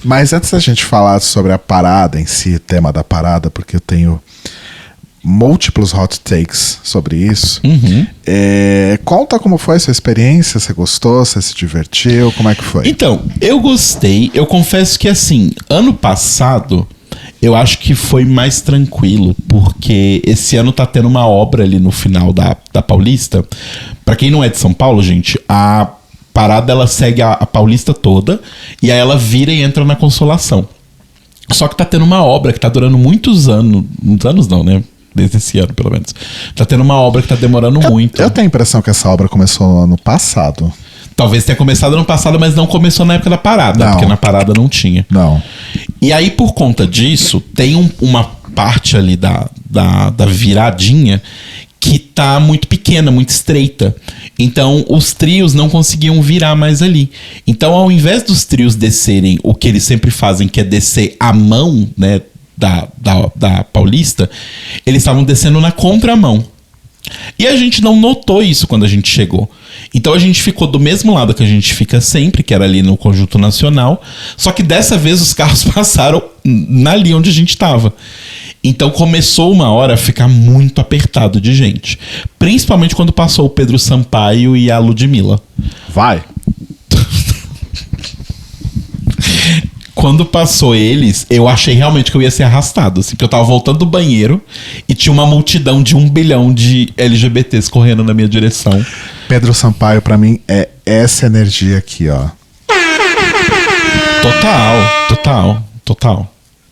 Mas antes da gente falar sobre a parada em si, tema da parada, porque eu tenho múltiplos hot takes sobre isso. Conta como foi a sua experiência, você gostou, você se divertiu, como é que foi? Então, eu gostei, eu confesso que assim, ano passado eu acho que foi mais tranquilo, porque esse ano tá tendo uma obra ali no final da Paulista. Pra quem não é de São Paulo, gente, a parada ela segue a Paulista toda e aí ela vira e entra na Consolação. Só que tá tendo uma obra que tá durando muitos anos. Muitos anos não, né? Desde esse ano, pelo menos. Tá tendo uma obra que tá demorando muito. Eu tenho a impressão que essa obra começou no ano passado. Talvez tenha começado no ano passado, mas não começou na época da parada. Não. Porque na parada não tinha. Não. E aí, por conta disso, tem uma parte ali da viradinha que tá muito pequena, muito estreita. Então, os trios não conseguiam virar mais ali. Então, ao invés dos trios descerem o que eles sempre fazem, que é descer a mão, né, da Paulista, eles estavam descendo na contramão. E a gente não notou isso quando a gente chegou. Então a gente ficou do mesmo lado que a gente fica sempre, que era ali no Conjunto Nacional. Só que dessa vez os carros passaram na linha onde a gente estava. Então começou uma hora a ficar muito apertado de gente. Principalmente quando passou o Pedro Sampaio e a Ludmilla. Vai. Quando passou eles, eu achei realmente que eu ia ser arrastado. Assim, porque eu tava voltando do banheiro e tinha uma multidão de 1 bilhão de LGBTs correndo na minha direção. Pedro Sampaio, pra mim, é essa energia aqui, ó. Total.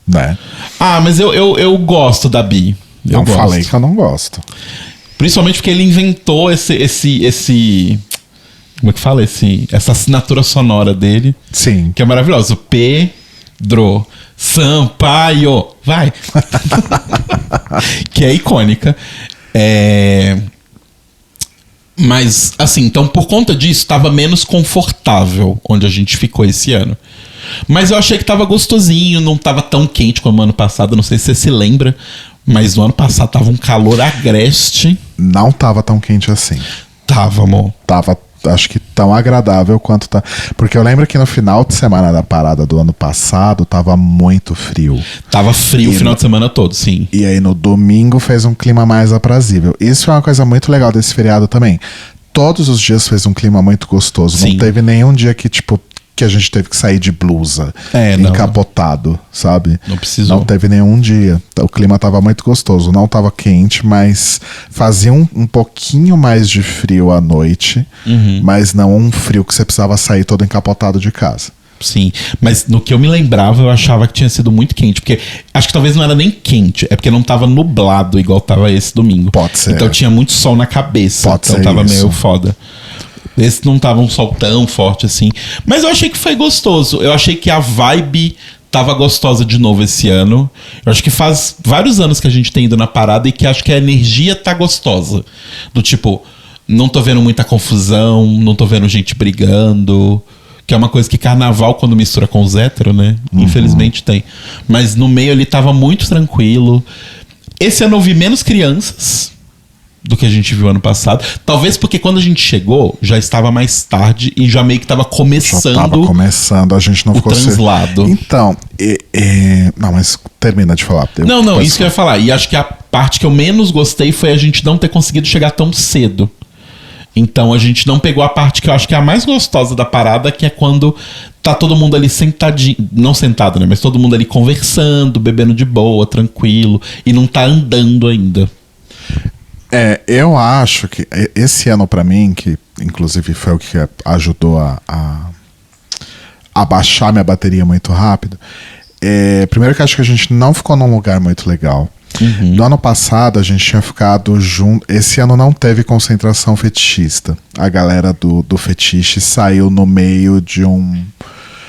Né? Ah, mas eu gosto da Bi. Eu não gosto. falei que eu não gosto. Principalmente porque ele inventou esse como é que fala? Essa assinatura sonora dele. Sim. Que é maravilhosa. Pedro Sampaio. Vai. Que é icônica. Mas, assim, então por conta disso, estava menos confortável onde a gente ficou esse ano. Mas eu achei que tava gostosinho, não tava tão quente como ano passado. Não sei se você se lembra, mas no ano passado tava um calor agreste. Não tava tão quente assim. Tava, amor. Tava, acho que tão agradável quanto tá. Porque eu lembro que no final de semana da parada do ano passado tava muito frio. Tava frio o final de semana todo, sim. E aí no domingo fez um clima mais aprazível. Isso é uma coisa muito legal desse feriado também. Todos os dias fez um clima muito gostoso. Sim. Não teve nenhum dia que, tipo, que a gente teve que sair de blusa, não. encapotado, sabe? Não precisou. Não teve nenhum dia. O clima tava muito gostoso. Não tava quente, mas fazia um pouquinho mais de frio à noite, mas não um frio que você precisava sair todo encapotado de casa. Sim, mas no que eu me lembrava, eu achava que tinha sido muito quente. Porque acho que talvez não era nem quente, é porque não tava nublado igual tava esse domingo. Pode ser. Então tinha muito sol na cabeça. Pode então ser tava isso. meio foda. Esse não tava um sol tão forte assim. Mas eu achei que foi gostoso. Eu achei que a vibe tava gostosa de novo esse ano. Eu acho que faz vários anos que a gente tem ido na parada e que acho que a energia tá gostosa. Do tipo, não tô vendo muita confusão, não tô vendo gente brigando. Que é uma coisa que carnaval, quando mistura com os héteros, né? Infelizmente tem. Mas no meio ele tava muito tranquilo. Esse ano eu vi menos crianças do que a gente viu ano passado. Talvez porque quando a gente chegou, já estava mais tarde e já meio que estava começando. Já tava começando, a gente não o ficou... translado. Então, não, mas termina de falar. Não, isso que eu ia falar. E acho que a parte que eu menos gostei foi a gente não ter conseguido chegar tão cedo. Então a gente não pegou a parte que eu acho que é a mais gostosa da parada, que é quando tá todo mundo ali sentadinho, não sentado, né? Mas todo mundo ali conversando, bebendo de boa, tranquilo, e não tá andando ainda. Eu acho que esse ano pra mim, que inclusive foi o que ajudou a baixar minha bateria muito rápido, primeiro que acho que a gente não ficou num lugar muito legal. No ano passado a gente tinha ficado junto. Esse ano não teve concentração fetichista. A galera do fetiche saiu no meio de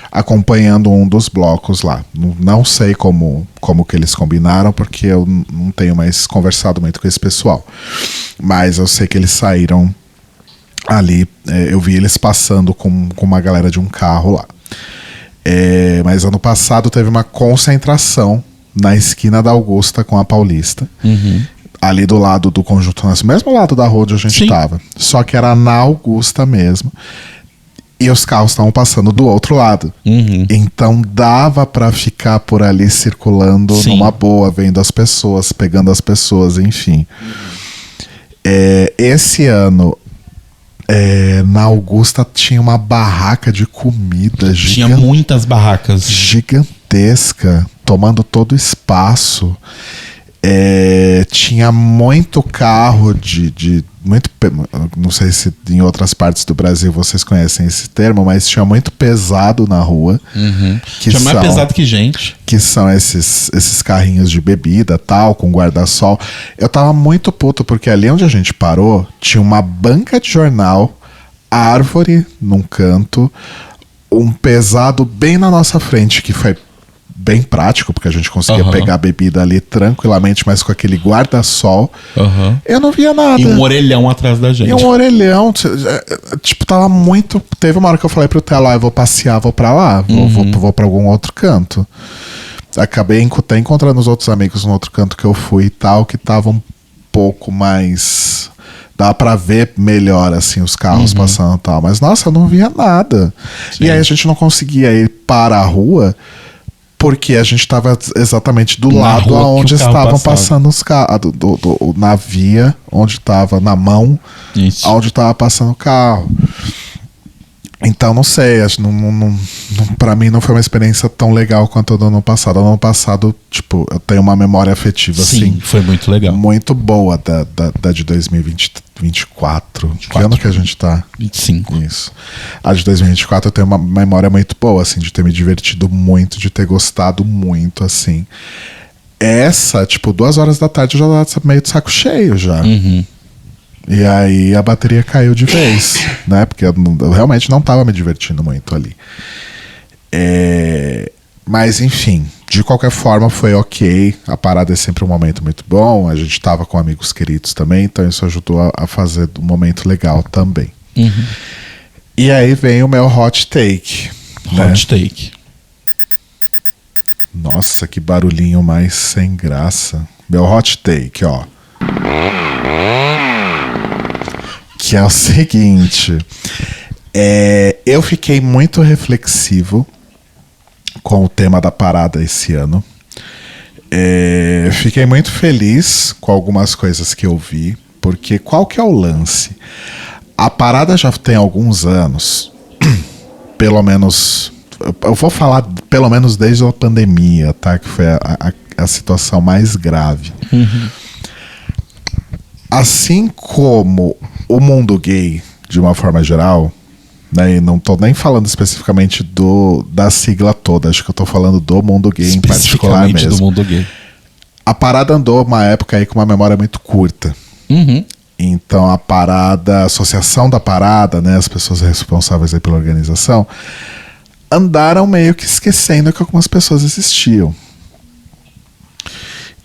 acompanhando um dos blocos lá. Não sei como que eles combinaram, porque eu não tenho mais conversado muito com esse pessoal. Mas eu sei que eles saíram ali. Eu vi eles passando com uma galera de um carro lá. Mas ano passado teve uma concentração na esquina da Augusta com a Paulista. Ali do lado do Conjunto Nacional, mesmo lado da rua onde a gente estava. Só que era na Augusta mesmo. E os carros estavam passando do outro lado. Então dava pra ficar por ali circulando numa boa, vendo as pessoas, pegando as pessoas, enfim. Esse ano, na Augusta tinha uma barraca de comida Tinha muitas barracas. Gigantesca, tomando todo o espaço. Tinha muito carro não sei se em outras partes do Brasil vocês conhecem esse termo, mas tinha muito pesado na rua. Tinha mais pesado que gente. Que são esses carrinhos de bebida, tal, com guarda-sol. Eu tava muito puto, porque ali onde a gente parou, tinha uma banca de jornal, árvore num canto, um pesado bem na nossa frente, que foi bem prático, porque a gente conseguia pegar a bebida ali tranquilamente, mas com aquele guarda-sol, eu não via nada. E um orelhão atrás da gente. E um orelhão, tipo, tava muito... Teve uma hora que eu falei pro Telo, eu vou passear, vou pra lá, vou pra algum outro canto. acabei até encontrando os outros amigos no outro canto que eu fui e tal, que tava um pouco mais... Dá pra ver melhor, assim, os carros passando e tal. Mas, nossa, eu não via nada. Sim. E aí a gente não conseguia ir para a rua porque a gente tava exatamente do Na lado rua que onde o carro estavam passava. passando os carros. Na via, onde tava na mão, Isso. onde tava passando o carro. Então, não sei, acho pra mim não foi uma experiência tão legal quanto a do ano passado. Ano passado, tipo, eu tenho uma memória afetiva, Sim, assim, foi muito legal. muito boa da de 2024. Que ano que a gente tá? 25. Isso. A de 2024 eu tenho uma memória muito boa, assim, de ter me divertido muito, de ter gostado muito, assim. Essa, tipo, 2 horas da tarde eu já tava meio de saco cheio já. E aí a bateria caiu de vez, né? Porque eu realmente não tava me divertindo muito ali. Mas enfim, de qualquer forma foi ok. A parada é sempre um momento muito bom. A gente tava com amigos queridos também, então isso ajudou a fazer um momento legal também. E aí vem o meu hot take. né? Hot take. Nossa, que barulhinho mais sem graça. Meu hot take, ó. Que é o seguinte. Eu fiquei muito reflexivo com o tema da parada esse ano. Fiquei muito feliz com algumas coisas que eu vi. Porque qual que é o lance? A parada já tem alguns anos. Pelo menos... Eu vou falar pelo menos desde a pandemia, tá? Que foi a situação mais grave. Assim como o mundo gay, de uma forma geral, né? E não tô nem falando especificamente da sigla toda, acho que eu tô falando do mundo gay em particular mesmo. do mundo gay. A parada andou uma época aí com uma memória muito curta. Então a parada, a associação da parada, né? As pessoas responsáveis aí pela organização andaram meio que esquecendo que algumas pessoas existiam.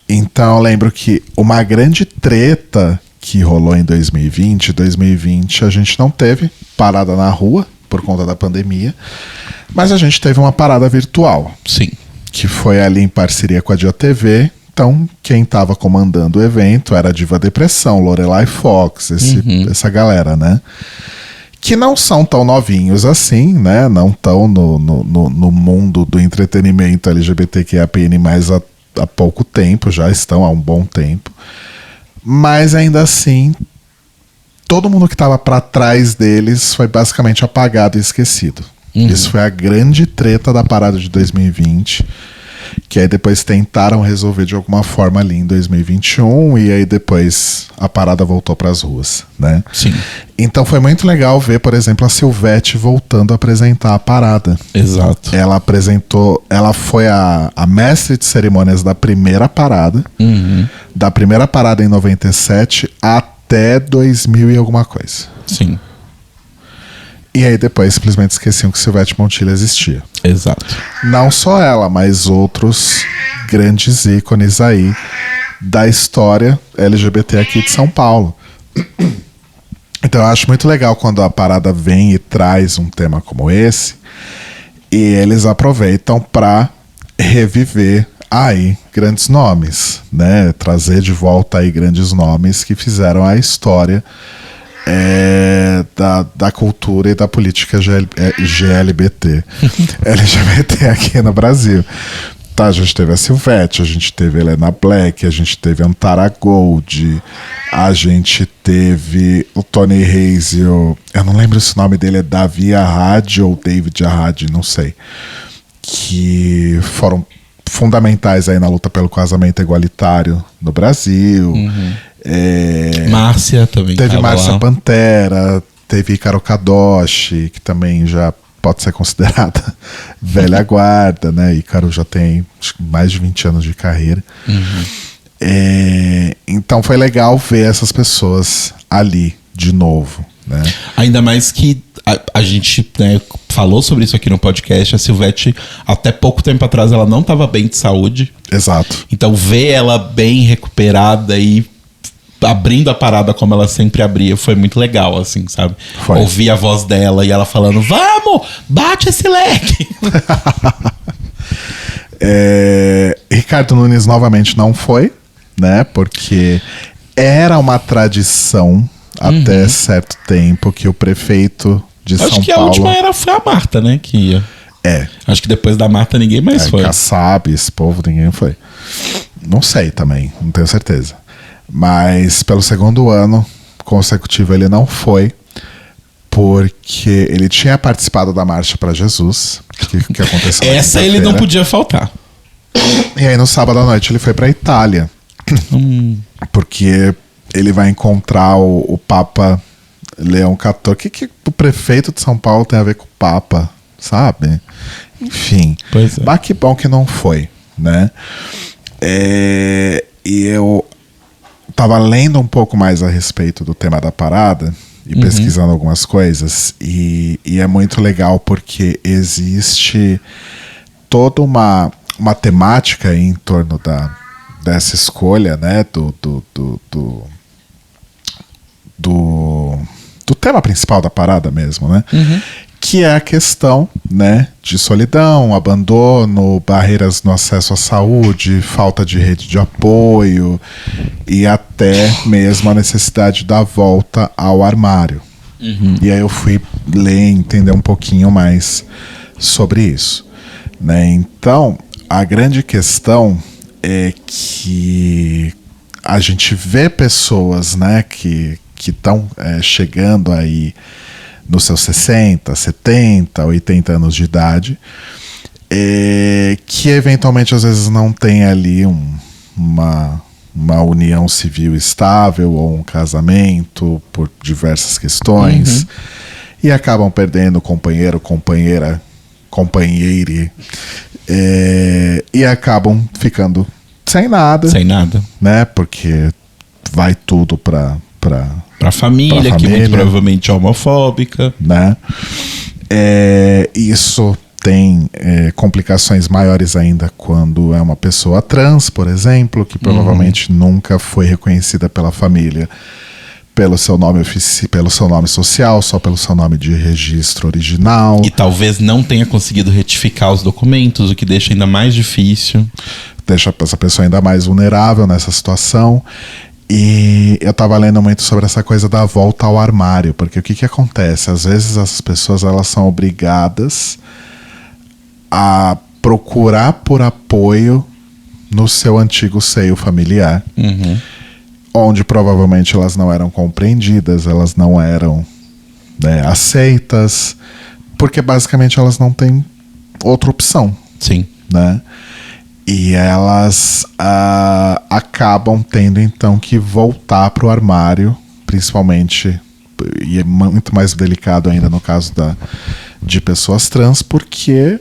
Então eu lembro que uma grande treta que rolou em 2020 a gente não teve parada na rua por conta da pandemia, mas a gente teve uma parada virtual. Sim. Que foi ali em parceria com a Dia TV. Então quem estava comandando o evento era a Diva Depressão, Lorelai Fox, essa galera, né? Que não são tão novinhos assim, né? Não estão no mundo do entretenimento LGBTQIAPN+ há pouco tempo, já estão há um bom tempo. Mas ainda assim, todo mundo que estava para trás deles foi basicamente apagado e esquecido. Isso foi a grande treta da parada de 2020. Que aí depois tentaram resolver de alguma forma ali em 2021 e aí depois a parada voltou para as ruas, né? Sim. Então foi muito legal ver, por exemplo, a Silvete voltando a apresentar a parada. Exato. Ela apresentou, ela foi a mestre de cerimônias da primeira parada, da primeira parada em 97 até 2000 e alguma coisa. Sim. E aí depois simplesmente esqueciam que Silvete Montilla existia. Exato. Não só ela, mas outros grandes ícones aí da história LGBT aqui de São Paulo. Então eu acho muito legal quando a parada vem e traz um tema como esse e eles aproveitam para reviver aí grandes nomes, né? Trazer de volta aí grandes nomes que fizeram a história da cultura e da política GLBT LGBT aqui no Brasil. Tá, a gente teve a Silvete, a gente teve a Helena Black, a gente teve a Antara Gold, a gente teve o Tony Reis e eu não lembro se o nome dele é Davi Arrad ou David Arrad, não sei, que foram fundamentais aí na luta pelo casamento igualitário no Brasil. Márcia também. Teve Márcia lá. Pantera, teve Ícaro Kadoshi, que também já pode ser considerada velha guarda, né? Ícaro já tem acho que mais de 20 anos de carreira. Então foi legal ver essas pessoas ali de novo, né? Ainda mais que a gente, né, falou sobre isso aqui no podcast. A Silvete, até pouco tempo atrás, ela não estava bem de saúde. Exato. Então ver ela bem recuperada e abrindo a parada como ela sempre abria foi muito legal, assim, sabe? Foi. Ouvir a voz dela e ela falando, vamos, bate esse leque. Ricardo Nunes novamente não foi, né? Porque era uma tradição até certo tempo que o prefeito de São Paulo... Acho que a última foi a Marta, né? Que ia. Acho que depois da Marta ninguém mais foi. Kassab, esse povo, ninguém foi. Não sei também, não tenho certeza. Mas pelo segundo ano consecutivo ele não foi, porque ele tinha participado da Marcha para Jesus, que aconteceu na Essa ele não podia faltar. E aí no sábado à noite ele foi para Itália, porque ele vai encontrar o Papa Leão XIV. O que o prefeito de São Paulo tem a ver com o Papa, sabe? Enfim, mas que bom que não foi, né? E eu tava lendo um pouco mais a respeito do tema da parada e pesquisando algumas coisas, e é muito legal porque existe toda uma temática em torno dessa escolha, né, do tema principal da parada mesmo, né? Que é a questão, né, de solidão, abandono, barreiras no acesso à saúde, falta de rede de apoio e até mesmo a necessidade da volta ao armário. E aí eu fui ler, entender um pouquinho mais sobre isso, né? Então, a grande questão é que a gente vê pessoas, né, que estão chegando aí nos seus 60, 70, 80 anos de idade, que eventualmente às vezes não tem ali uma união civil estável ou um casamento por diversas questões, e acabam perdendo companheiro, companheira, companheire, e acabam ficando sem nada, né? Porque vai tudo para família, que muito provavelmente é homofóbica, né? Isso tem complicações maiores ainda quando é uma pessoa trans, por exemplo, que provavelmente nunca foi reconhecida pela família pelo seu nome social, só pelo seu nome de registro original. E talvez não tenha conseguido retificar os documentos, o que deixa ainda mais difícil. Deixa essa pessoa ainda mais vulnerável nessa situação. E eu tava lendo muito sobre essa coisa da volta ao armário, porque o que acontece? Às vezes essas pessoas elas são obrigadas a procurar por apoio no seu antigo seio familiar, onde provavelmente elas não eram compreendidas, elas não eram, né, aceitas, porque basicamente elas não têm outra opção. Sim. Né? E elas acabam tendo então que voltar para o armário, principalmente, e é muito mais delicado ainda no caso de pessoas trans, porque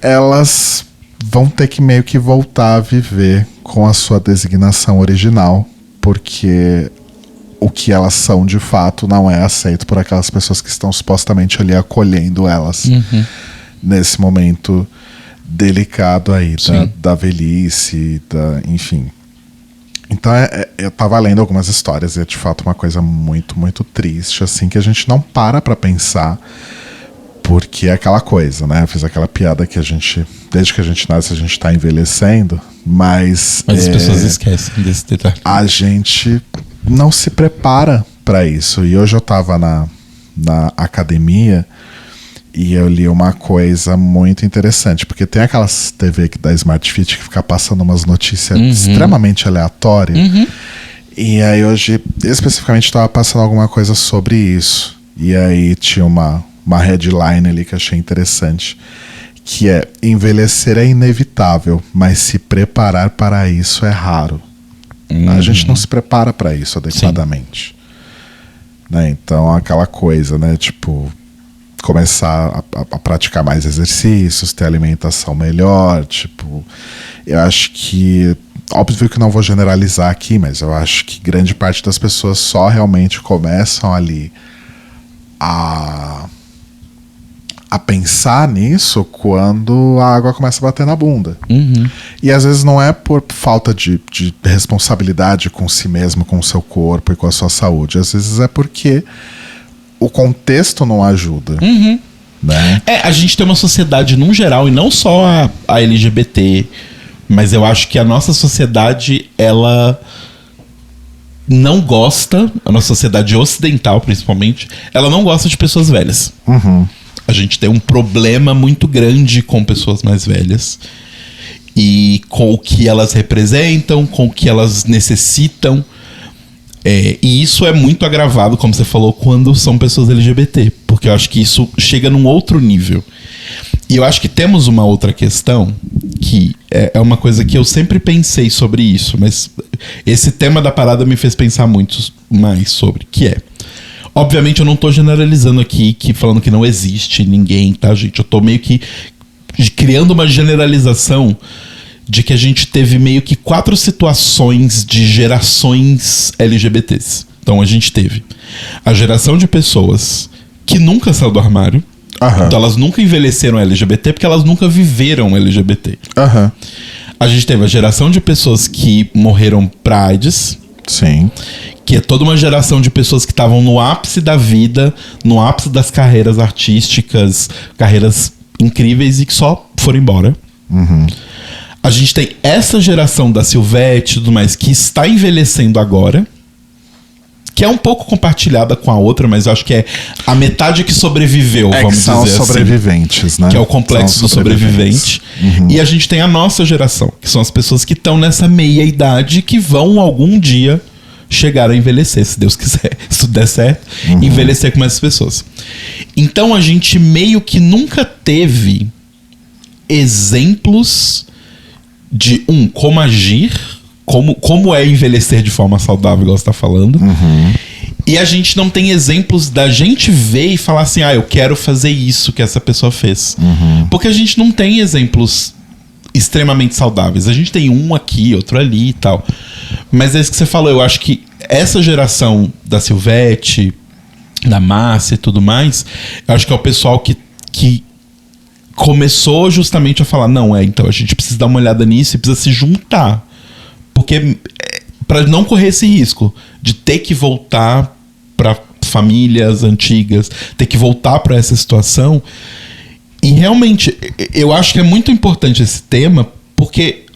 elas vão ter que meio que voltar a viver com a sua designação original, porque o que elas são de fato não é aceito por aquelas pessoas que estão supostamente ali acolhendo elas nesse momento delicado aí da velhice, enfim. Então eu tava lendo algumas histórias e é de fato uma coisa muito, muito triste, assim, que a gente não para pra pensar, porque é aquela coisa, né? Eu fiz aquela piada que a gente, desde que a gente nasce, a gente tá envelhecendo, mas as pessoas esquecem desse detalhe. A gente não se prepara pra isso. E hoje eu tava na academia e eu li uma coisa muito interessante, porque tem aquelas TV da Smart Fit que fica passando umas notícias extremamente aleatórias. E aí hoje, especificamente, estava passando alguma coisa sobre isso. E aí tinha uma headline ali que eu achei interessante, que é: envelhecer é inevitável, mas se preparar para isso é raro. A gente não se prepara para isso adequadamente. Né? Então, aquela coisa, né? Tipo, começar a praticar mais exercícios, ter alimentação melhor, tipo, eu acho que, óbvio que não vou generalizar aqui, mas eu acho que grande parte das pessoas só realmente começam ali a pensar nisso quando a água começa a bater na bunda. E às vezes não é por falta de responsabilidade com si mesmo, com o seu corpo e com a sua saúde, às vezes é porque o contexto não ajuda, né? A gente tem uma sociedade num geral, e não só a LGBT, mas eu acho que a nossa sociedade, ela não gosta, a nossa sociedade ocidental principalmente, ela não gosta de pessoas velhas. A gente tem um problema muito grande com pessoas mais velhas. E com o que elas representam, com o que elas necessitam. E isso é muito agravado, como você falou, quando são pessoas LGBT. Porque eu acho que isso chega num outro nível. E eu acho que temos uma outra questão, que é uma coisa que eu sempre pensei sobre isso, mas esse tema da parada me fez pensar muito mais sobre, que é... Obviamente eu não tô generalizando aqui, falando que não existe ninguém, tá, gente? Eu tô meio que criando uma generalização de que a gente teve meio que 4 situações de gerações LGBTs. Então a gente teve a geração de pessoas que nunca saiu do armário. Então elas nunca envelheceram LGBT porque elas nunca viveram LGBT. A gente teve a geração de pessoas que morreram pra AIDS. Sim. Que é toda uma geração de pessoas que estavam no ápice da vida, no ápice das carreiras artísticas, carreiras incríveis e que só foram embora. A gente tem essa geração da Silvete e tudo mais que está envelhecendo agora, que é um pouco compartilhada com a outra, mas eu acho que é a metade que sobreviveu, vamos dizer assim. São sobreviventes, né? Que é o complexo do sobrevivente. E a gente tem a nossa geração, que são as pessoas que estão nessa meia idade que vão algum dia chegar a envelhecer, se Deus quiser, se tudo der certo, envelhecer com essas pessoas. Então a gente meio que nunca teve exemplos de como agir, como é envelhecer de forma saudável, igual você tá falando. E a gente não tem exemplos da gente ver e falar assim, eu quero fazer isso que essa pessoa fez. Porque a gente não tem exemplos extremamente saudáveis. A gente tem um aqui, outro ali e tal. Mas é isso que você falou. Eu acho que essa geração da Silvete, da Márcia e tudo mais, eu acho que é o pessoal que começou justamente a falar, não, então a gente precisa dar uma olhada nisso e precisa se juntar. Porque para não correr esse risco de ter que voltar para famílias antigas, ter que voltar para essa situação. E realmente, eu acho que é muito importante esse tema, porque...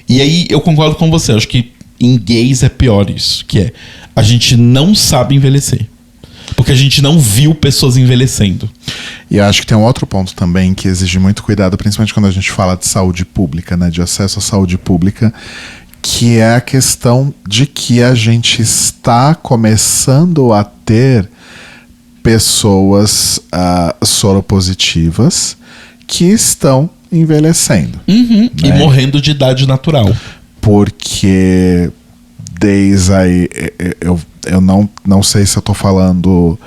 E aí eu concordo com você, acho que em gays é pior isso, que é a gente não sabe envelhecer. Porque a gente não viu pessoas envelhecendo. E eu acho que tem um outro ponto também que exige muito cuidado, principalmente quando a gente fala de saúde pública, né, de acesso à saúde pública, que é a questão de que a gente está começando a ter pessoas soropositivas que estão envelhecendo. Né? E morrendo de idade natural. Porque desde aí, eu não sei se eu tô falando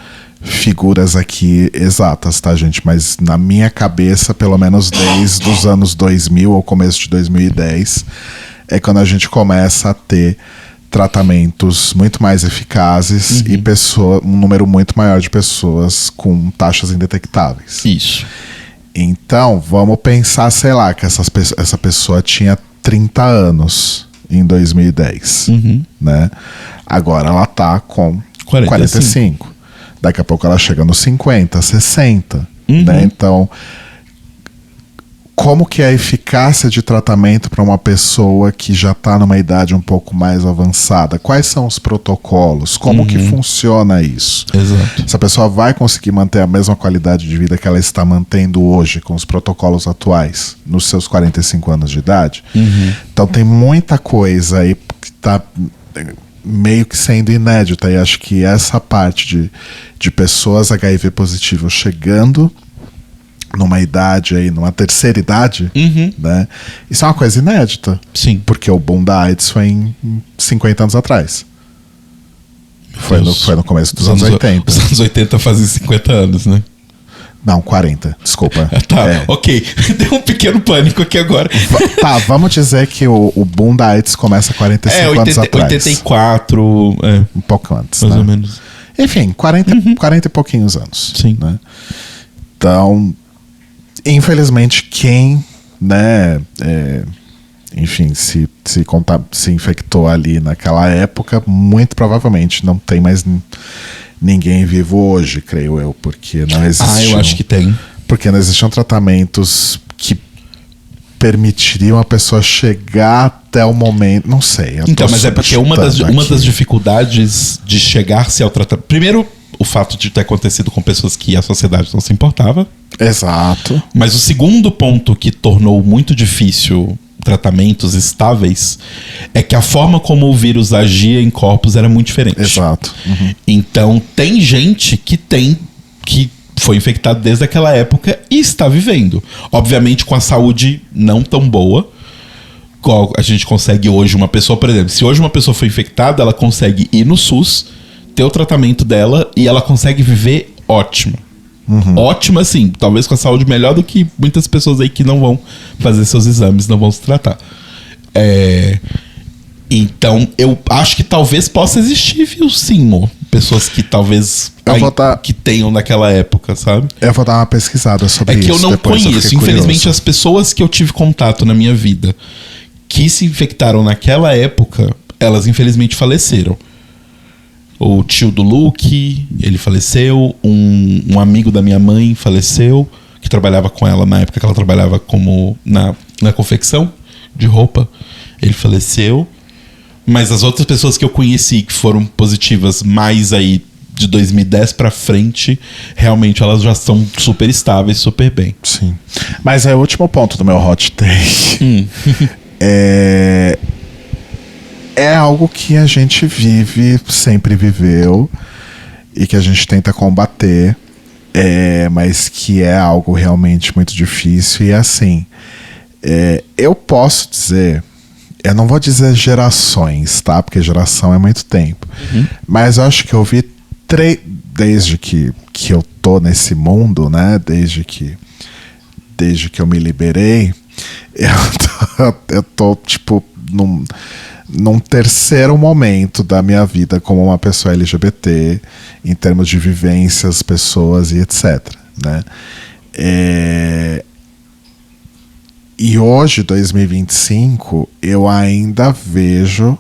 figuras aqui exatas, tá, gente? Mas na minha cabeça, pelo menos desde os anos 2000 ou começo de 2010, é quando a gente começa a ter tratamentos muito mais eficazes e um número muito maior de pessoas com taxas indetectáveis. Isso. Então, vamos pensar, sei lá, que essa pessoa tinha 30 anos em 2010, né? Agora ela tá com 45. Daqui a pouco ela chega nos 50, 60, né? Então, como que é a eficácia de tratamento para uma pessoa que já está numa idade um pouco mais avançada? Quais são os protocolos? Como que funciona isso? Exato. Essa pessoa vai conseguir manter a mesma qualidade de vida que ela está mantendo hoje com os protocolos atuais nos seus 45 anos de idade? Então tem muita coisa aí que está meio que sendo inédita, e acho que essa parte de pessoas HIV positivas chegando numa idade aí, numa terceira idade, né? Isso é uma coisa inédita. Sim. Porque o boom da AIDS foi em 50 anos atrás. Foi no começo dos anos 80. Os anos 80 fazem 50 anos, né? Não, 40, desculpa. Tá, ok. Deu um pequeno pânico aqui agora. Tá, vamos dizer que o boom da AIDS começa 45 anos atrás. 84. Um pouco antes, mais né? ou menos. Enfim, 40 e pouquinhos anos. Sim. Né? Então, infelizmente, quem, né, enfim, se infectou ali naquela época, muito provavelmente não tem mais ninguém vivo hoje, creio eu, porque não existiam... eu acho que tem. Porque não existiam tratamentos que permitiriam a pessoa chegar até o momento... Não sei. Então, mas é porque uma das dificuldades de chegar-se ao tratamento... Primeiro, o fato de ter acontecido com pessoas que a sociedade não se importava. Exato. Mas o segundo ponto que tornou muito difícil tratamentos estáveis é que a forma como o vírus agia em corpos era muito diferente. Exato. Uhum. Então, tem gente que foi infectado desde aquela época e está vivendo. Obviamente com a saúde não tão boa. A gente consegue hoje uma pessoa, por exemplo, se hoje uma pessoa foi infectada, ela consegue ir no SUS, ter o tratamento dela e ela consegue viver ótima. Uhum. Ótima, sim. Talvez com a saúde melhor do que muitas pessoas aí que não vão fazer seus exames, não vão se tratar. Então, eu acho que talvez possa existir, viu, sim, Mo? Pessoas que talvez que tenham naquela época, sabe? Eu vou dar uma pesquisada sobre isso. É que eu não conheço. Infelizmente, curioso. as pessoas que eu tive contato na minha vida que se infectaram naquela época, elas infelizmente faleceram. O tio do Luke, ele faleceu. Um amigo da minha mãe faleceu, que trabalhava com ela na época que ela trabalhava como na confecção de roupa. Ele faleceu. Mas as outras pessoas que eu conheci que foram positivas mais aí de 2010 pra frente, realmente elas já são super estáveis, super bem. Sim. Mas é o último ponto do meu hot take. É algo que a gente vive, sempre viveu, e que a gente tenta combater, mas que é algo realmente muito difícil. E assim, eu posso dizer... Eu não vou dizer gerações, tá? Porque geração é muito tempo. Uhum. Mas eu acho que eu vi desde que eu tô nesse mundo, né? Desde que eu me liberei, eu tô tipo, num terceiro momento da minha vida como uma pessoa LGBT, em termos de vivências, pessoas e etc, né? E hoje, 2025, eu ainda vejo,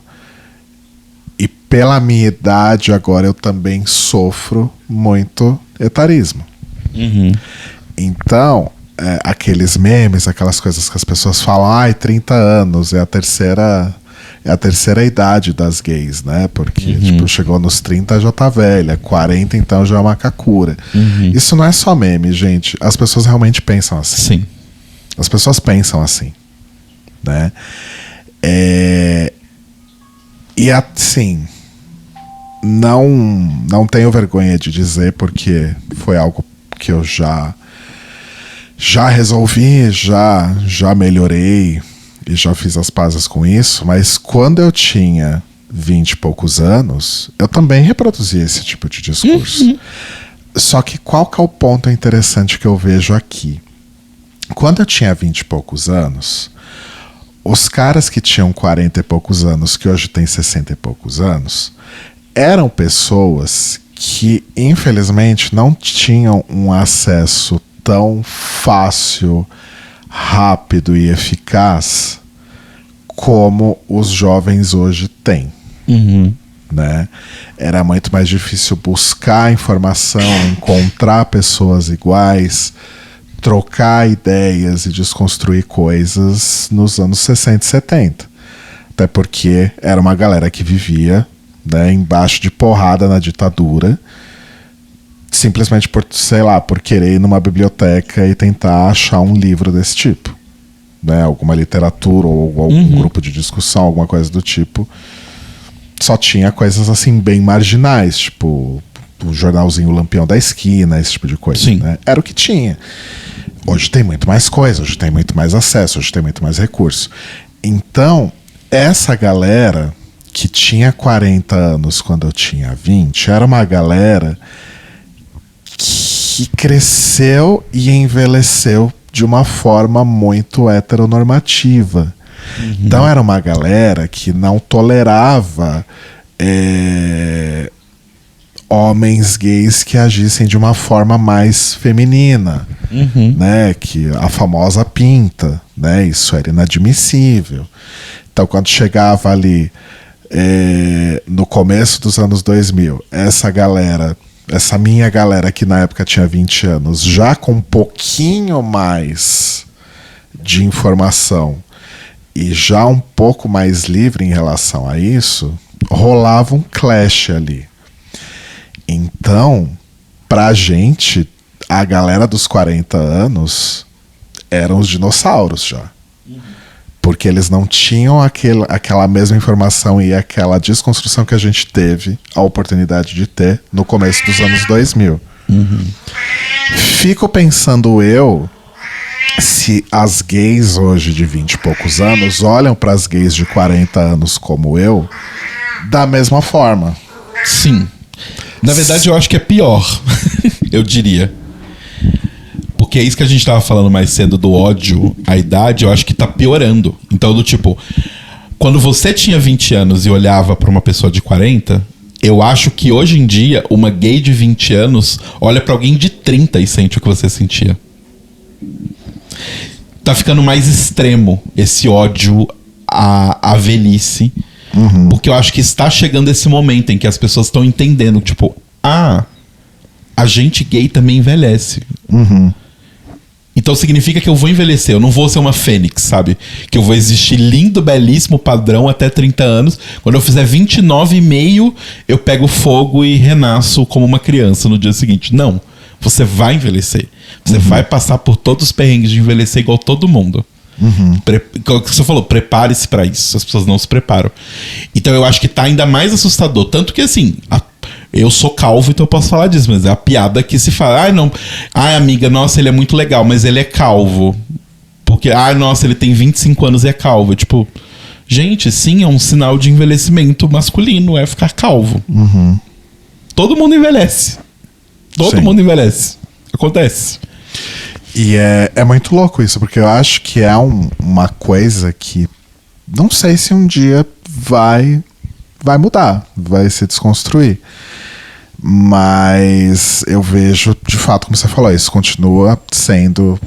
e pela minha idade agora eu também sofro muito etarismo. Uhum. Então, aqueles memes, aquelas coisas que as pessoas falam, 30 anos é a terceira idade das gays, né? Porque tipo, chegou nos 30 já tá velha, 40 então já é uma kakura. Uhum. Isso não é só meme, gente. As pessoas realmente pensam assim. Sim. As pessoas pensam assim, né? E assim, não tenho vergonha de dizer, porque foi algo que eu já resolvi, já melhorei e já fiz as pazes com isso. Mas quando eu tinha 20 e poucos anos, eu também reproduzia esse tipo de discurso. Uhum. Só que qual que é o ponto interessante que eu vejo aqui? Quando eu tinha 20 e poucos anos, os caras que tinham 40 e poucos anos, que hoje têm 60 e poucos anos, eram pessoas que, infelizmente, não tinham um acesso tão fácil, rápido e eficaz como os jovens hoje têm. Uhum. Né? Era muito mais difícil buscar informação, encontrar pessoas iguais, trocar ideias e desconstruir coisas nos anos 60 e 70. Até porque era uma galera que vivia, né, embaixo de porrada na ditadura, simplesmente por querer ir numa biblioteca e tentar achar um livro desse tipo, né, alguma literatura ou algum grupo de discussão, alguma coisa do tipo. Só tinha coisas assim bem marginais, tipo o jornalzinho Lampião da Esquina, esse tipo de coisa, né? Era o que tinha. Hoje tem muito mais coisa, hoje tem muito mais acesso, hoje tem muito mais recurso. Então, essa galera que tinha 40 anos quando eu tinha 20, era uma galera que cresceu e envelheceu de uma forma muito heteronormativa. Então era uma galera que não tolerava homens gays que agissem de uma forma mais feminina, né? Que a famosa pinta, né? Isso era inadmissível. Então, quando chegava ali no começo dos anos 2000, essa minha galera que na época tinha 20 anos, já com um pouquinho mais de informação e já um pouco mais livre em relação a isso, rolava um clash ali. Então, pra gente, a galera dos 40 anos eram os dinossauros já. Porque eles não tinham aquela mesma informação e aquela desconstrução que a gente teve a oportunidade de ter no começo dos anos 2000. Fico pensando se as gays hoje de 20 e poucos anos olham para as gays de 40 anos como eu, da mesma forma. Sim. Na verdade, eu acho que é pior, eu diria. Porque é isso que a gente tava falando mais cedo do ódio à idade, eu acho que tá piorando. Então, do tipo, quando você tinha 20 anos e olhava pra uma pessoa de 40, eu acho que hoje em dia, uma gay de 20 anos olha pra alguém de 30 e sente o que você sentia. Tá ficando mais extremo esse ódio à velhice. Porque eu acho que está chegando esse momento em que as pessoas estão entendendo, tipo, a gente gay também envelhece. Então significa que eu vou envelhecer, eu não vou ser uma fênix, sabe? Que eu vou existir lindo, belíssimo, padrão até 30 anos. Quando eu fizer 29,5, eu pego fogo e renasço como uma criança no dia seguinte. Não, você vai envelhecer. Você vai passar por todos os perrengues de envelhecer igual todo mundo. O que você falou, prepare-se pra isso. As pessoas não se preparam. Então eu acho que tá ainda mais assustador. Tanto que assim, eu sou calvo, então eu posso falar disso, mas é a piada que se fala. Amiga, nossa, ele é muito legal, mas ele é calvo. Porque, nossa, ele tem 25 anos e é calvo. Tipo, gente, sim, é um sinal de envelhecimento masculino, é ficar calvo. Todo mundo envelhece. Todo mundo envelhece. Acontece. E é muito louco isso, porque eu acho que é uma coisa que não sei se um dia vai mudar, vai se desconstruir. Mas eu vejo, de fato, como você falou, isso continua sendo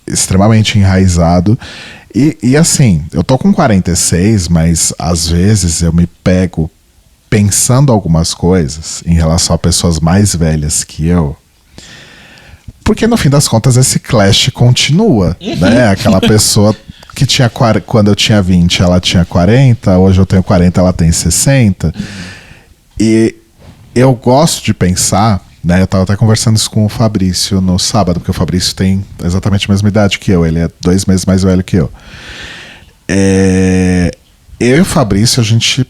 extremamente enraizado. E assim, eu tô com 46, mas às vezes eu me pego pensando algumas coisas em relação a pessoas mais velhas que eu. Porque no fim das contas esse clash continua, né? Aquela pessoa que tinha quando eu tinha 20, ela tinha 40, hoje eu tenho 40, ela tem 60. E eu gosto de pensar, né? Eu tava até conversando isso com o Fabrício no sábado, porque o Fabrício tem exatamente a mesma idade que eu, ele é 2 meses mais velho que eu. Eu e o Fabrício, a gente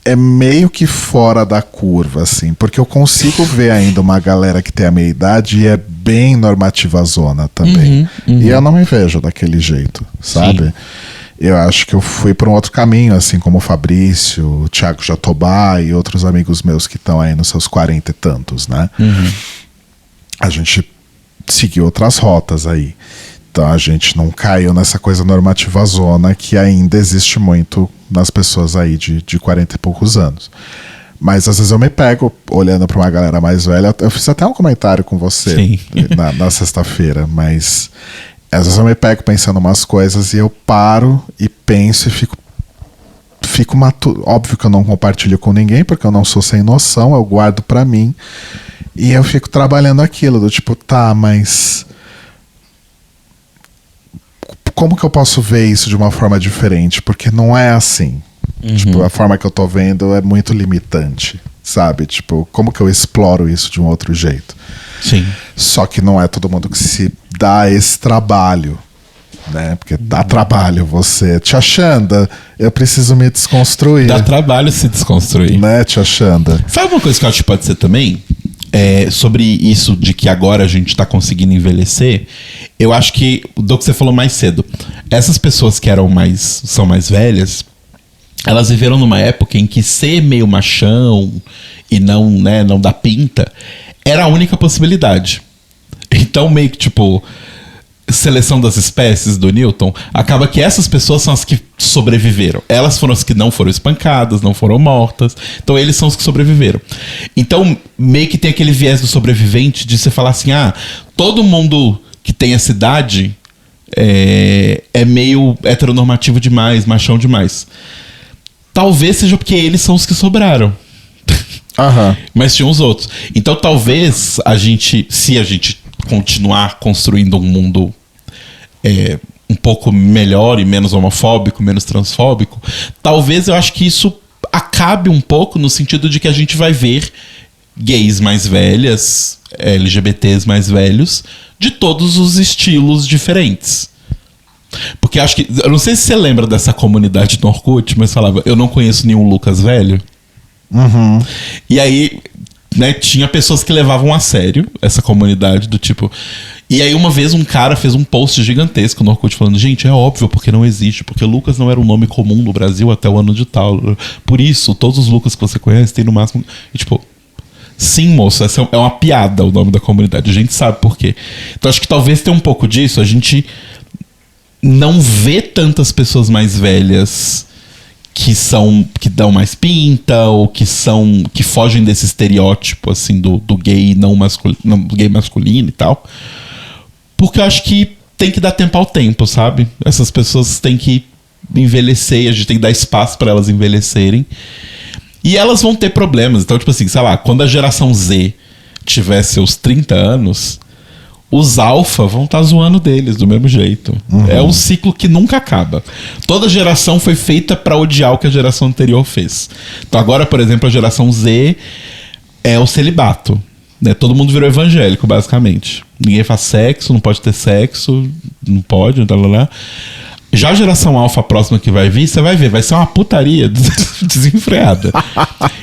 é meio que fora da curva, assim, porque eu consigo ver ainda uma galera que tem a minha idade e é bem normativa zona também. E eu não me vejo daquele jeito, sabe? Sim. Eu acho que eu fui por um outro caminho, assim como o Fabrício, o Thiago Jatobá e outros amigos meus que estão aí nos seus 40 e tantos, né? A gente seguiu outras rotas aí. Então a gente não caiu nessa coisa normativa zona que ainda existe muito nas pessoas aí de 40 e poucos anos. Mas às vezes eu me pego olhando para uma galera mais velha. Eu fiz até um comentário com você na sexta-feira, mas às vezes eu me pego pensando umas coisas e eu paro e penso e fico óbvio que eu não compartilho com ninguém, porque eu não sou sem noção, eu guardo para mim e eu fico trabalhando aquilo, do tipo, tá, mas como que eu posso ver isso de uma forma diferente? Porque não é assim. Tipo, a forma que eu tô vendo é muito limitante, sabe? Tipo, como que eu exploro isso de um outro jeito? Sim. Só que não é todo mundo que se dá esse trabalho, né? Porque dá trabalho você. Tia Xanda, eu preciso me desconstruir. Dá trabalho se desconstruir. Né, Tia Xanda? Sabe uma coisa que eu acho que pode ser também? Sobre isso de que agora a gente tá conseguindo envelhecer, eu acho que, do que você falou mais cedo, essas pessoas que são mais velhas, elas viveram numa época em que ser meio machão e não dar pinta era a única possibilidade. Então meio que tipo seleção das espécies do Newton, acaba que essas pessoas são as que sobreviveram. Elas foram as que não foram espancadas, não foram mortas. Então eles são os que sobreviveram. Então meio que tem aquele viés do sobrevivente de você falar assim, todo mundo que tem essa idade é meio heteronormativo demais, machão demais. Talvez seja porque eles são os que sobraram. Mas tinha os outros. Então talvez se a gente continuar construindo um mundo um pouco melhor e menos homofóbico, menos transfóbico, talvez eu acho que isso acabe um pouco no sentido de que a gente vai ver gays mais velhas, LGBTs mais velhos, de todos os estilos diferentes. Porque acho que... Eu não sei se você lembra dessa comunidade no Orkut, mas falava, eu não conheço nenhum Lucas velho. E aí, né, tinha pessoas que levavam a sério essa comunidade do tipo... E aí uma vez um cara fez um post gigantesco no Orkut falando, gente, é óbvio porque não existe, porque Lucas não era um nome comum no Brasil até o ano de tal. Por isso, todos os Lucas que você conhece tem no máximo... E tipo... Sim, moço, essa é uma piada o nome da comunidade. A gente sabe por quê. Então acho que talvez tenha um pouco disso. A gente não vê tantas pessoas mais velhas que dão mais pinta ou que fogem desse estereótipo assim do gay gay masculino e tal. Porque eu acho que tem que dar tempo ao tempo, sabe? Essas pessoas têm que envelhecer e a gente tem que dar espaço para elas envelhecerem. E elas vão ter problemas. Então, tipo assim, sei lá, quando a geração Z tiver seus 30 anos, os alfa vão estar zoando deles do mesmo jeito. É um ciclo que nunca acaba. Toda geração foi feita pra odiar o que a geração anterior fez. Então agora, por exemplo, a geração Z é o celibato. Né? Todo mundo virou evangélico, basicamente. Ninguém faz sexo, não pode ter sexo, não pode, lá. Já a geração alfa próxima que vai vir, você vai ver, vai ser uma putaria desenfreada.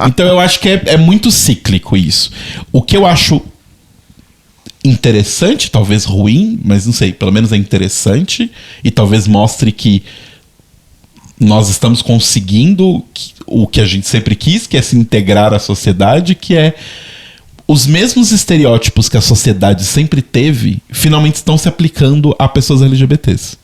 Então eu acho que é muito cíclico isso. O que eu acho interessante, talvez ruim, mas não sei, pelo menos é interessante e talvez mostre que nós estamos conseguindo o que a gente sempre quis, que é se integrar à sociedade, que é os mesmos estereótipos que a sociedade sempre teve, finalmente estão se aplicando a pessoas LGBTs.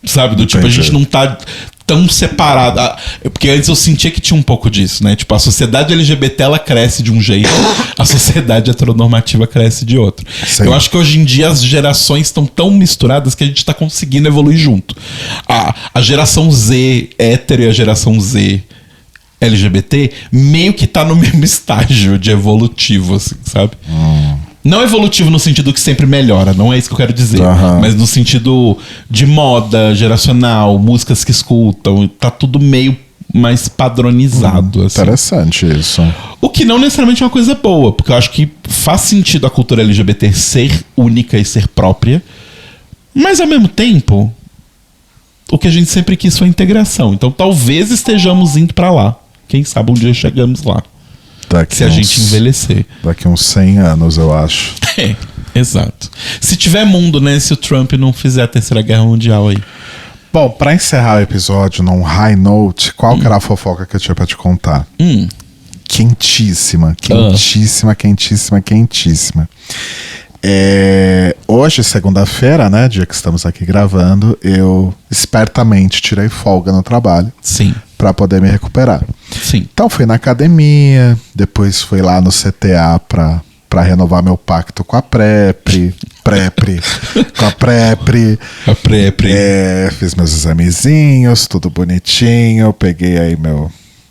Sabe? Do tipo, a gente não tá tão separado. Porque antes eu sentia que tinha um pouco disso, né? Tipo, a sociedade LGBT, ela cresce de um jeito, a sociedade heteronormativa cresce de outro. Sim. Eu acho que hoje em dia as gerações estão tão misturadas que a gente tá conseguindo evoluir junto. A geração Z hétero e a geração Z LGBT meio que tá no mesmo estágio de evolutivo, assim, sabe? Não evolutivo no sentido que sempre melhora, não é isso que eu quero dizer. Mas no sentido de moda, geracional, músicas que escutam, tá tudo meio mais padronizado. Assim. Interessante isso. O que não necessariamente é uma coisa boa, porque eu acho que faz sentido a cultura LGBT ser única e ser própria, mas ao mesmo tempo, o que a gente sempre quis foi a integração. Então talvez estejamos indo pra lá. Quem sabe um dia chegamos lá. Se a gente envelhecer. Daqui uns 100 anos, eu acho. Exato. Se tiver mundo, né? Se o Trump não fizer a Terceira Guerra Mundial aí. Bom, pra encerrar o episódio num high note, qual que era a fofoca que eu tinha pra te contar? Quentíssima. Hoje, segunda-feira, né? Dia que estamos aqui gravando, eu espertamente tirei folga no trabalho. Sim. Pra poder me recuperar. Sim. Então fui na academia, depois fui lá no CTA pra renovar meu pacto com a PrEP. Fiz meus examezinhos, tudo bonitinho. Peguei aí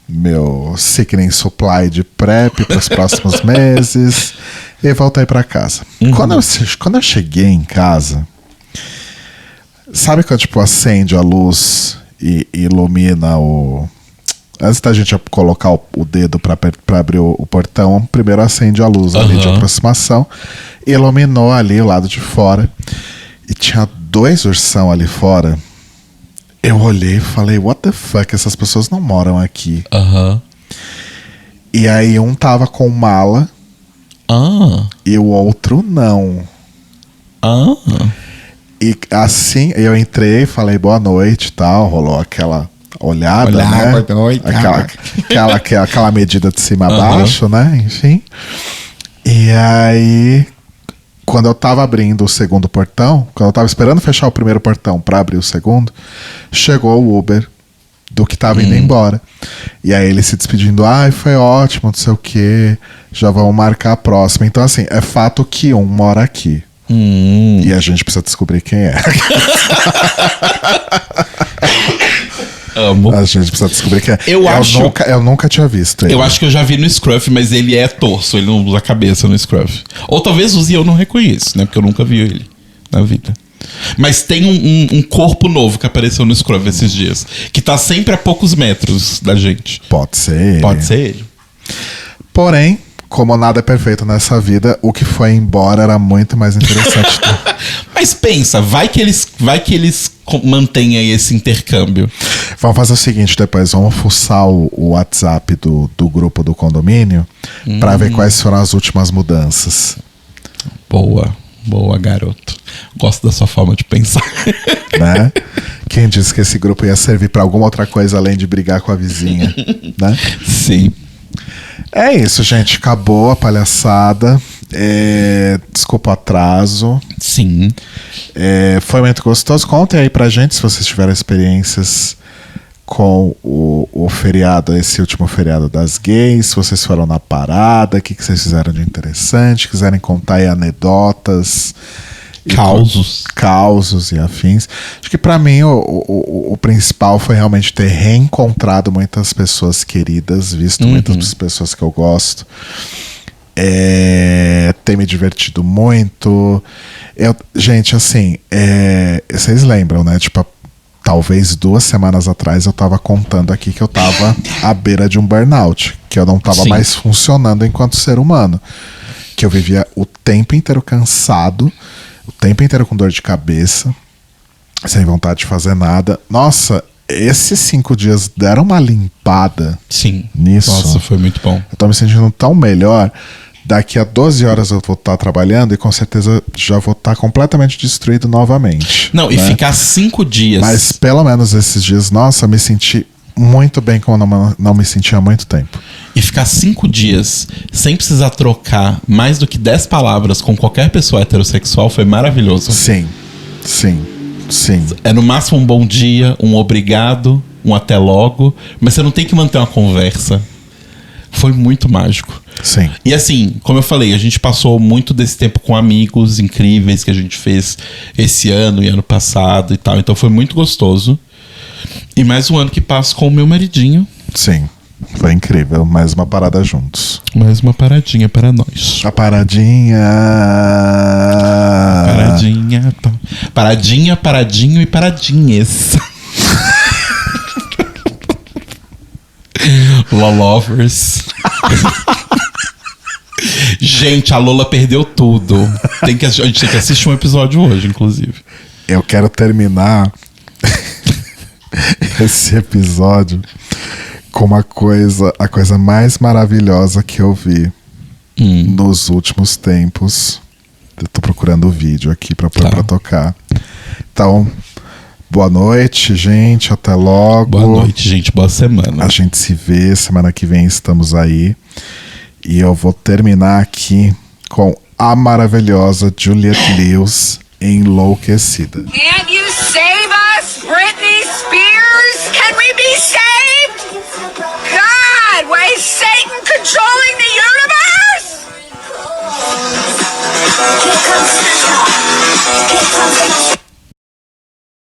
meu sickening supply de PrEP para os próximos meses e voltei pra casa. Quando eu cheguei em casa, sabe quando tipo acende a luz e ilumina o... Antes da gente colocar o dedo pra abrir o portão, primeiro acende a luz ali de aproximação, iluminou ali o lado de fora e tinha 2 ursão ali fora. Eu olhei e falei, what the fuck, essas pessoas não moram aqui. E aí um tava com mala e o outro não. E assim, eu entrei, falei boa noite e tal, rolou aquela olhada, né? Boa noite, aquela medida de cima a baixo, né? Enfim. E aí, quando eu tava abrindo o segundo portão, quando eu tava esperando fechar o primeiro portão pra abrir o segundo, chegou o Uber do que tava indo embora. E aí ele se despedindo, foi ótimo, não sei o que, já vamos marcar a próxima. Então assim, é fato que um mora aqui. E a gente precisa descobrir quem é. Amo. A gente precisa descobrir quem é. Eu nunca tinha visto ele. Eu acho que eu já vi no Scruff, mas ele é torso, ele não usa a cabeça no Scruff. Ou talvez use e eu não reconheço, né? Porque eu nunca vi ele na vida. Mas tem um corpo novo que apareceu no Scruff esses dias. Que tá sempre a poucos metros da gente. Pode ser ele. Pode ser ele. Porém, como nada é perfeito nessa vida, o que foi embora era muito mais interessante. Mas pensa, vai que eles mantenham aí esse intercâmbio. Vamos fazer o seguinte depois, vamos fuçar o WhatsApp do grupo do condomínio pra ver quais foram as últimas mudanças. Boa, garoto. Gosto da sua forma de pensar. Né? Quem disse que esse grupo ia servir pra alguma outra coisa além de brigar com a vizinha, né? Sim. É isso, gente. Acabou a palhaçada. Desculpa o atraso. Sim. Foi muito gostoso. Contem aí pra gente se vocês tiveram experiências com o feriado, esse último feriado das gays, se vocês foram na parada, o que vocês fizeram de interessante, quiserem contar aí anedotas, causos e afins. Acho que pra mim o principal foi realmente ter reencontrado muitas pessoas queridas, visto muitas pessoas que eu gosto, ter me divertido muito. Gente, assim, vocês lembram, né? Tipo, talvez 2 semanas atrás eu tava contando aqui que eu tava à beira de um burnout, que eu não tava mais funcionando enquanto ser humano, que eu vivia o tempo inteiro cansado, o tempo inteiro com dor de cabeça, sem vontade de fazer nada. Nossa, esses 5 dias deram uma limpada nisso. Nossa, foi muito bom. Eu tô me sentindo tão melhor. Daqui a 12 horas eu vou estar trabalhando e com certeza já vou estar completamente destruído novamente. Não, né? E ficar 5 dias. Mas pelo menos esses dias, nossa, eu me senti muito bem como não me sentia há muito tempo. E ficar 5 dias sem precisar trocar mais do que 10 palavras com qualquer pessoa heterossexual foi maravilhoso. Sim. É no máximo um bom dia, um obrigado, um até logo, mas você não tem que manter uma conversa. Foi muito mágico. Sim. E assim, como eu falei, a gente passou muito desse tempo com amigos incríveis que a gente fez esse ano e ano passado e tal. Então foi muito gostoso. E mais um ano que passo com o meu maridinho. Sim, foi incrível. Mais uma parada juntos. Mais uma paradinha para nós. A paradinha. Paradinha, paradinho e paradinhas. Lolovers. Gente, a Lola perdeu tudo. A gente tem que assistir um episódio hoje, inclusive. Eu quero terminar esse episódio com a coisa mais maravilhosa que eu vi nos últimos tempos. Eu tô procurando o vídeo aqui pra pôr pra tocar. Então, boa noite, gente. Até logo. Boa noite, gente. Boa semana. A gente se vê. Semana que vem estamos aí. E eu vou terminar aqui com a maravilhosa Juliette Lewis, Enlouquecida. Can't you save us, Britney Spears? Can we be saved? God, why is Satan controlling